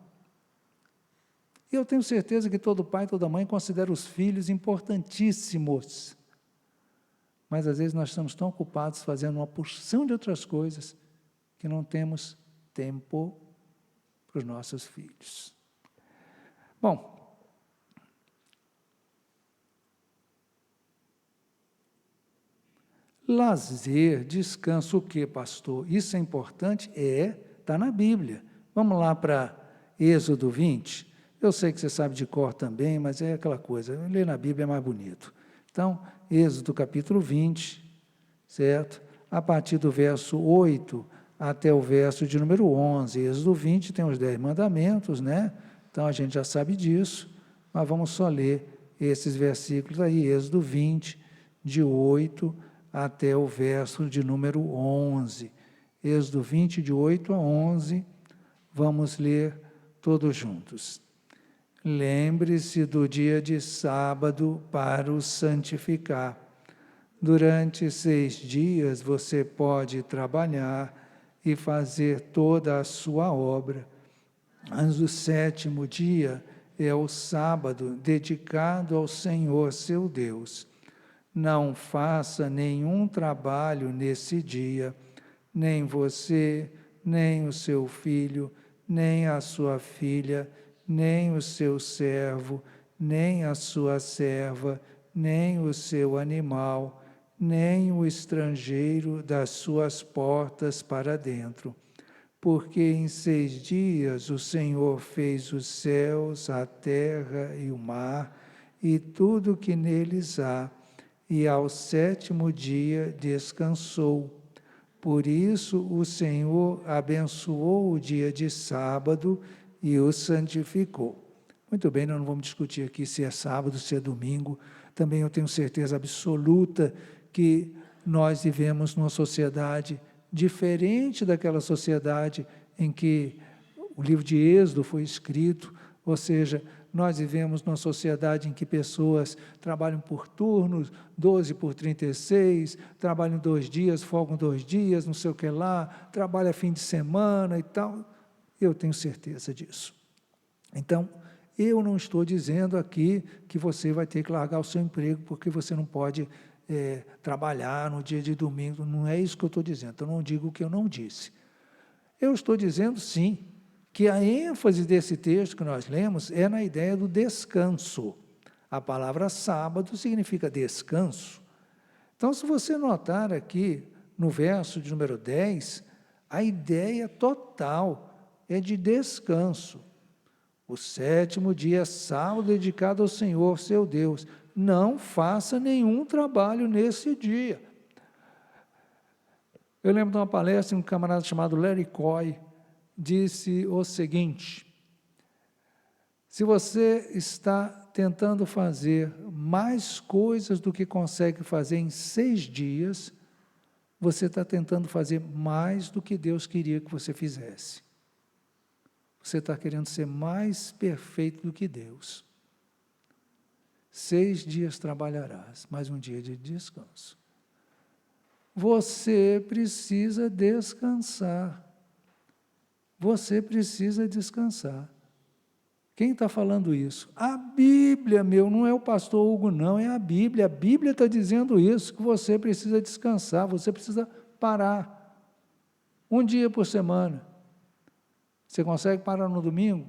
E eu tenho certeza que todo pai, toda mãe considera os filhos importantíssimos. Mas às vezes nós estamos tão ocupados fazendo uma porção de outras coisas que não temos tempo para os nossos filhos. Bom, lazer, descanso, o que, pastor? Isso é importante? Está na Bíblia. Vamos lá para Êxodo 20. Eu sei que você sabe de cor também, mas é aquela coisa, ler na Bíblia é mais bonito. Então, Êxodo capítulo 20, certo? A partir do verso 8 até o verso de número 11. Êxodo 20 tem os 10 mandamentos, né? Então, a gente já sabe disso, mas vamos só ler esses versículos aí, Êxodo 20, de 8 até o verso de número 11. Êxodo 20, de 8 a 11, vamos ler todos juntos. Lembre-se do dia de sábado para o santificar. Durante 6 dias você pode trabalhar e fazer toda a sua obra. Mas o 7º dia é o sábado dedicado ao Senhor seu Deus. Não faça nenhum trabalho nesse dia, nem você, nem o seu filho, nem a sua filha, nem o seu servo, nem a sua serva, nem o seu animal, nem o estrangeiro das suas portas para dentro. Porque em 6 dias o Senhor fez os céus, a terra e o mar, e tudo que neles há, e ao 7º dia descansou. Por isso o Senhor abençoou o dia de sábado e o santificou. Muito bem, nós não vamos discutir aqui se é sábado, se é domingo. Também eu tenho certeza absoluta que nós vivemos numa sociedade diferente daquela sociedade em que o livro de Êxodo foi escrito, ou seja, nós vivemos numa sociedade em que pessoas trabalham por turnos, 12 por 36, trabalham 2 dias, folgam 2 dias, não sei o que lá, trabalha fim de semana e tal. Eu tenho certeza disso. Então, eu não estou dizendo aqui que você vai ter que largar o seu emprego porque você não pode trabalhar no dia de domingo, não é isso que eu estou dizendo, eu não digo o que eu não disse. Eu estou dizendo, sim, que a ênfase desse texto que nós lemos é na ideia do descanso. A palavra sábado significa descanso. Então, se você notar aqui, no verso de número 10, a ideia total é de descanso. O 7º dia é sábado dedicado ao Senhor, seu Deus. Não faça nenhum trabalho nesse dia. Eu lembro de uma palestra, um camarada chamado Larry Coy disse o seguinte: se você está tentando fazer mais coisas do que consegue fazer em 6 dias, você está tentando fazer mais do que Deus queria que você fizesse. Você está querendo ser mais perfeito do que Deus. 6 dias trabalharás, mais um dia de descanso. Você precisa descansar. Você precisa descansar. Quem está falando isso? A Bíblia, não é o pastor Hugo, não, é a Bíblia. A Bíblia está dizendo isso, que você precisa descansar, você precisa parar. Um dia por semana. Você consegue parar no domingo?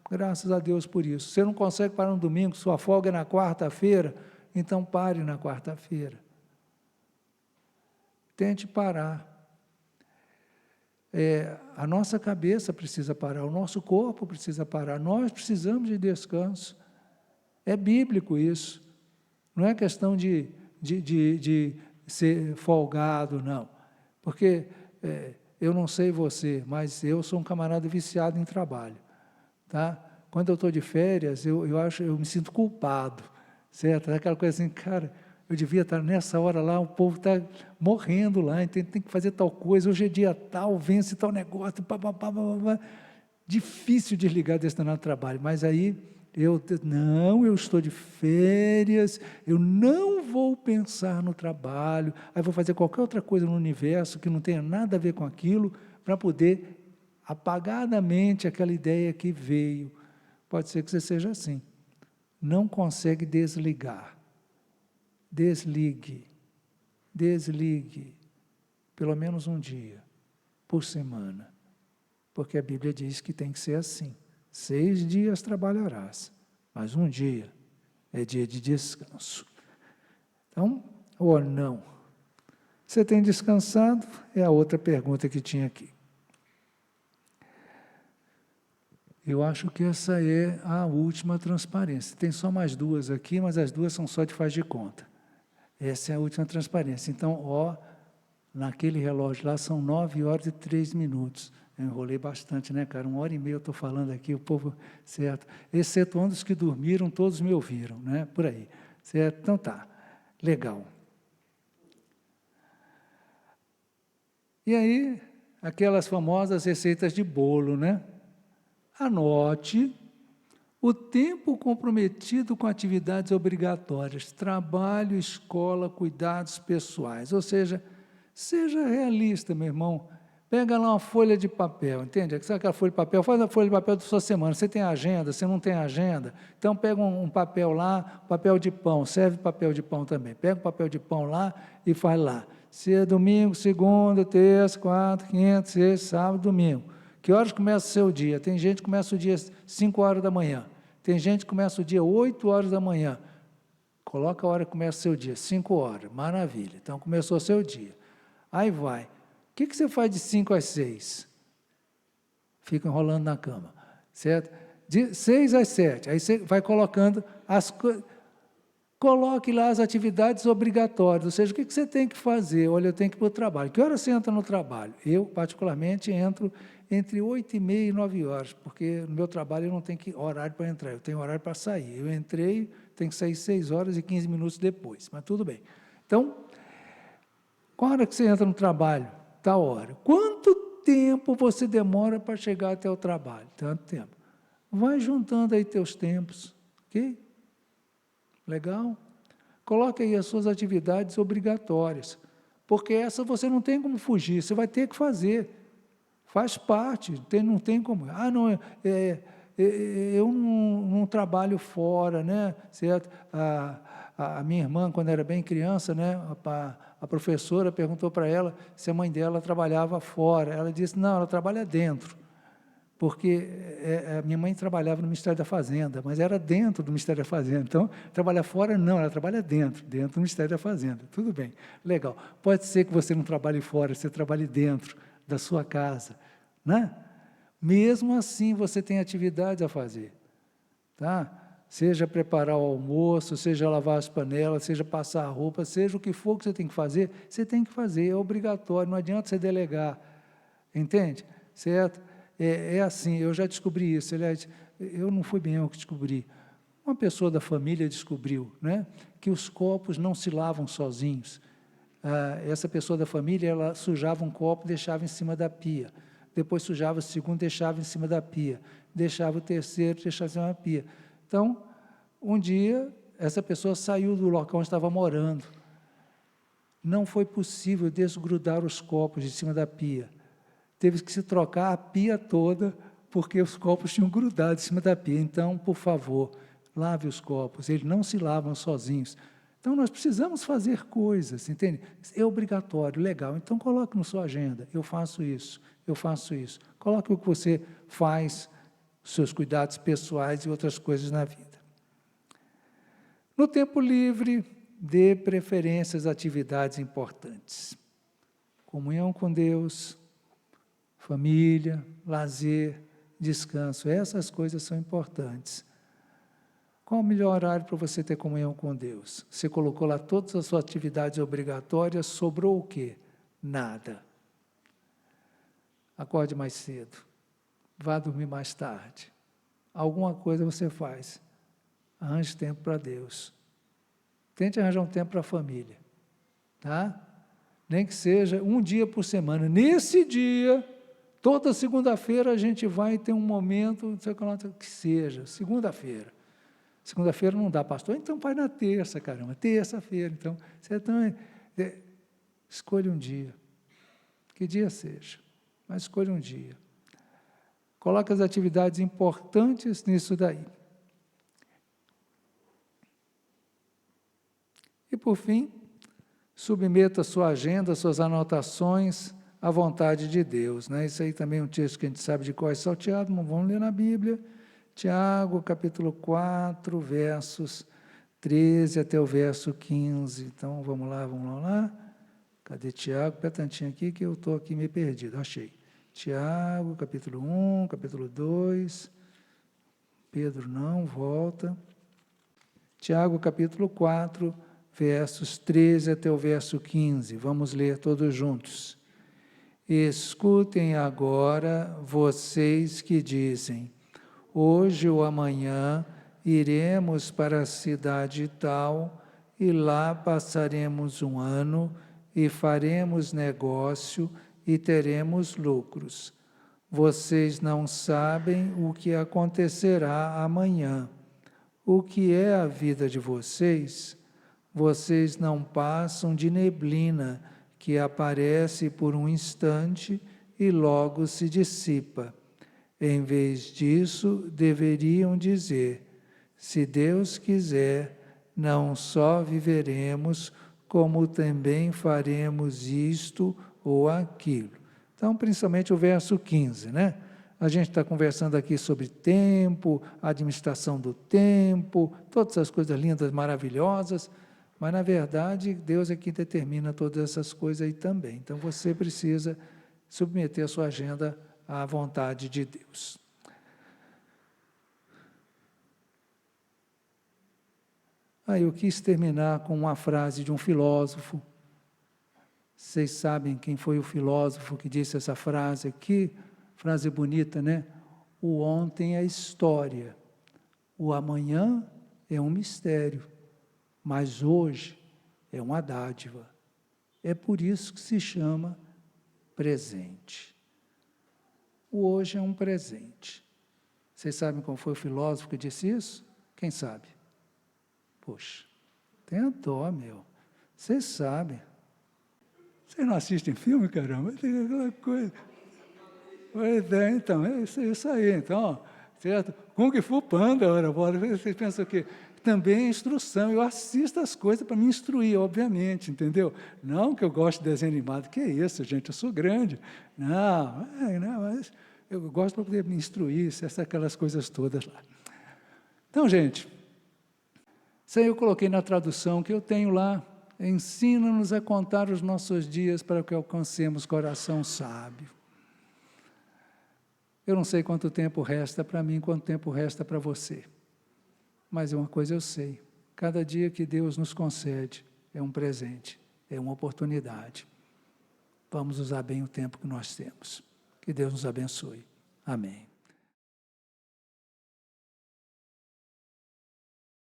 Graças a Deus por isso. Você não consegue parar no domingo, sua folga é na quarta-feira, então pare na quarta-feira. Tente parar. A nossa cabeça precisa parar, o nosso corpo precisa parar, nós precisamos de descanso. É bíblico isso. Não é questão de ser folgado, não. Porque eu não sei você, mas eu sou um camarada viciado em trabalho. Tá? Quando eu estou de férias, eu me sinto culpado, certo? É aquela coisa assim, cara, eu devia estar nessa hora lá, o povo está morrendo lá, então tem que fazer tal coisa, hoje é dia tal, vence tal negócio, difícil desligar desse danado trabalho, mas aí Não, eu estou de férias, eu não vou pensar no trabalho, aí vou fazer qualquer outra coisa no universo que não tenha nada a ver com aquilo, para poder apagar da mente aquela ideia que veio. Pode ser que você seja assim. Não consegue desligar. Desligue. Desligue. Pelo menos um dia por semana. Porque a Bíblia diz que tem que ser assim. 6 dias trabalharás, mas um dia é dia de descanso. Então, ou não. Você tem descansado? É a outra pergunta que tinha aqui. Eu acho que essa é a última transparência. Tem só mais 2 aqui, mas as 2 são só de faz de conta. Essa é a última transparência. Então, naquele relógio lá são 9h03. Eu enrolei bastante, né, cara? 1h30 eu estou falando aqui, o povo, certo? Excetuando os que dormiram, todos me ouviram, né? Por aí, certo? Então tá, legal. E aí, aquelas famosas receitas de bolo, né? Anote o tempo comprometido com atividades obrigatórias, trabalho, escola, cuidados pessoais. Ou seja realista, meu irmão. Pega lá uma folha de papel, entende? Sabe aquela folha de papel? Faz a folha de papel da sua semana. Você tem agenda, você não tem agenda? Então pega um papel lá, papel de pão, serve papel de pão também. Pega o papel de pão lá e faz lá. Se é domingo, segunda, terça, quarta, quinta, sexta, sábado, domingo. Que horas começa o seu dia? Tem gente que começa o dia 5 horas da manhã. Tem gente que começa o dia 8 horas da manhã. Coloca a hora que começa o seu dia, 5 horas. Maravilha. Então começou o seu dia. Aí vai. O que você faz de 5 às 6? Fica enrolando na cama, certo? De 6 às 7, aí você vai colocando as coisas. Coloque lá as atividades obrigatórias, ou seja, o que você tem que fazer? Olha, eu tenho que ir para o trabalho. Que hora você entra no trabalho? Eu, particularmente, entro entre 8h30 e 9 horas, porque no meu trabalho eu não tenho horário para entrar, eu tenho horário para sair. Eu entrei, tenho que sair 6 horas e 15 minutos depois, mas tudo bem. Então, qual hora que você entra no trabalho? Tal hora. Quanto tempo você demora para chegar até o trabalho? Tanto tempo. Vai juntando aí teus tempos, ok? Legal? Coloque aí as suas atividades obrigatórias, porque essa você não tem como fugir, você vai ter que fazer. Faz parte, não tem como. Eu não trabalho fora, né? Certo? A minha irmã, quando era bem criança, né? A professora perguntou para ela se a mãe dela trabalhava fora. Ela disse, não, ela trabalha dentro, porque a minha mãe trabalhava no Ministério da Fazenda, mas era dentro do Ministério da Fazenda. Então, trabalhar fora não, ela trabalha dentro do Ministério da Fazenda. Tudo bem, legal. Pode ser que você não trabalhe fora, você trabalhe dentro da sua casa, né? Mesmo assim, você tem atividades a fazer, tá? Seja preparar o almoço, seja lavar as panelas, seja passar a roupa, seja o que for que você tem que fazer, é obrigatório, não adianta você delegar, entende? Certo? É assim, eu já descobri isso, aliás, eu não fui bem eu que descobri, uma pessoa da família descobriu, né, que os copos não se lavam sozinhos. Essa pessoa da família, ela sujava um copo, deixava em cima da pia, depois sujava o segundo, deixava em cima da pia, deixava o terceiro, deixava em cima da pia. Então, um dia, essa pessoa saiu do local onde estava morando. Não foi possível desgrudar os copos de cima da pia. Teve que se trocar a pia toda, porque os copos tinham grudado em cima da pia. Então, por favor, lave os copos. Eles não se lavam sozinhos. Então, nós precisamos fazer coisas, entende? É obrigatório, legal. Então, coloque na sua agenda. Eu faço isso, eu faço isso. Coloque o que você faz, seus cuidados pessoais e outras coisas na vida. No tempo livre, dê preferência às atividades importantes. Comunhão com Deus, família, lazer, descanso, essas coisas são importantes. Qual o melhor horário para você ter comunhão com Deus? Você colocou lá todas as suas atividades obrigatórias, sobrou o quê? Nada. Acorde mais cedo. Vá dormir mais tarde. Alguma coisa você faz. Arranje tempo para Deus. Tente arranjar um tempo para a família. Tá? Nem que seja um dia por semana. Nesse dia, toda segunda-feira a gente vai ter um momento, não sei o que seja, segunda-feira. Segunda-feira não dá, pastor, então vai na terça, caramba, terça-feira, então, escolha um dia, que dia seja, mas escolha um dia. Coloque as atividades importantes nisso daí. E, por fim, submeta a sua agenda, suas anotações à vontade de Deus. Né? Isso aí também é um texto que a gente sabe de cor salteado, mas vamos ler na Bíblia. Tiago, capítulo 4, versos 13 até o verso 15. Então, vamos lá. Cadê Tiago? Petantinho aqui, que eu estou aqui meio perdido. Achei. Tiago, capítulo 1, capítulo 2. Pedro não, volta. Tiago, capítulo 4, versos 13 até o verso 15. Vamos ler todos juntos. Escutem agora vocês que dizem: hoje ou amanhã iremos para a cidade tal, e lá passaremos um ano, e faremos negócio, e teremos lucros. Vocês não sabem o que acontecerá amanhã. O que é a vida de vocês? Vocês não passam de neblina, que aparece por um instante e logo se dissipa. Em vez disso, deveriam dizer: se Deus quiser, não só viveremos, como também faremos isto ou aquilo. Então, principalmente o verso 15, né? A gente está conversando aqui sobre tempo, administração do tempo, todas essas coisas lindas, maravilhosas, mas, na verdade, Deus é que determina todas essas coisas aí também. Então, você precisa submeter a sua agenda à vontade de Deus. Aí eu quis terminar com uma frase de um filósofo. Vocês sabem quem foi o filósofo que disse essa frase aqui? Frase bonita, né? O ontem é história, o amanhã é um mistério, mas hoje é uma dádiva. É por isso que se chama presente. O hoje é um presente. Vocês sabem qual foi o filósofo que disse isso? Quem sabe? Poxa, tenha dó, meu. Vocês sabem. Vocês não assistem filme, caramba? Tem aquela coisa. Pois é, então, é isso aí. Então, certo? Kung Fu Panda, ora, vocês pensam o quê? Também é instrução. Eu assisto as coisas para me instruir, obviamente, entendeu? Não que eu gosto de desenho animado. Que isso, gente? Eu sou grande. Não, mas eu gosto para poder me instruir, aquelas coisas todas lá. Então, gente, isso aí eu coloquei na tradução que eu tenho lá. Ensina-nos a contar os nossos dias para que alcancemos coração sábio. Eu não sei quanto tempo resta para mim, quanto tempo resta para você. Mas uma coisa eu sei, cada dia que Deus nos concede é um presente, é uma oportunidade. Vamos usar bem o tempo que nós temos. Que Deus nos abençoe. Amém.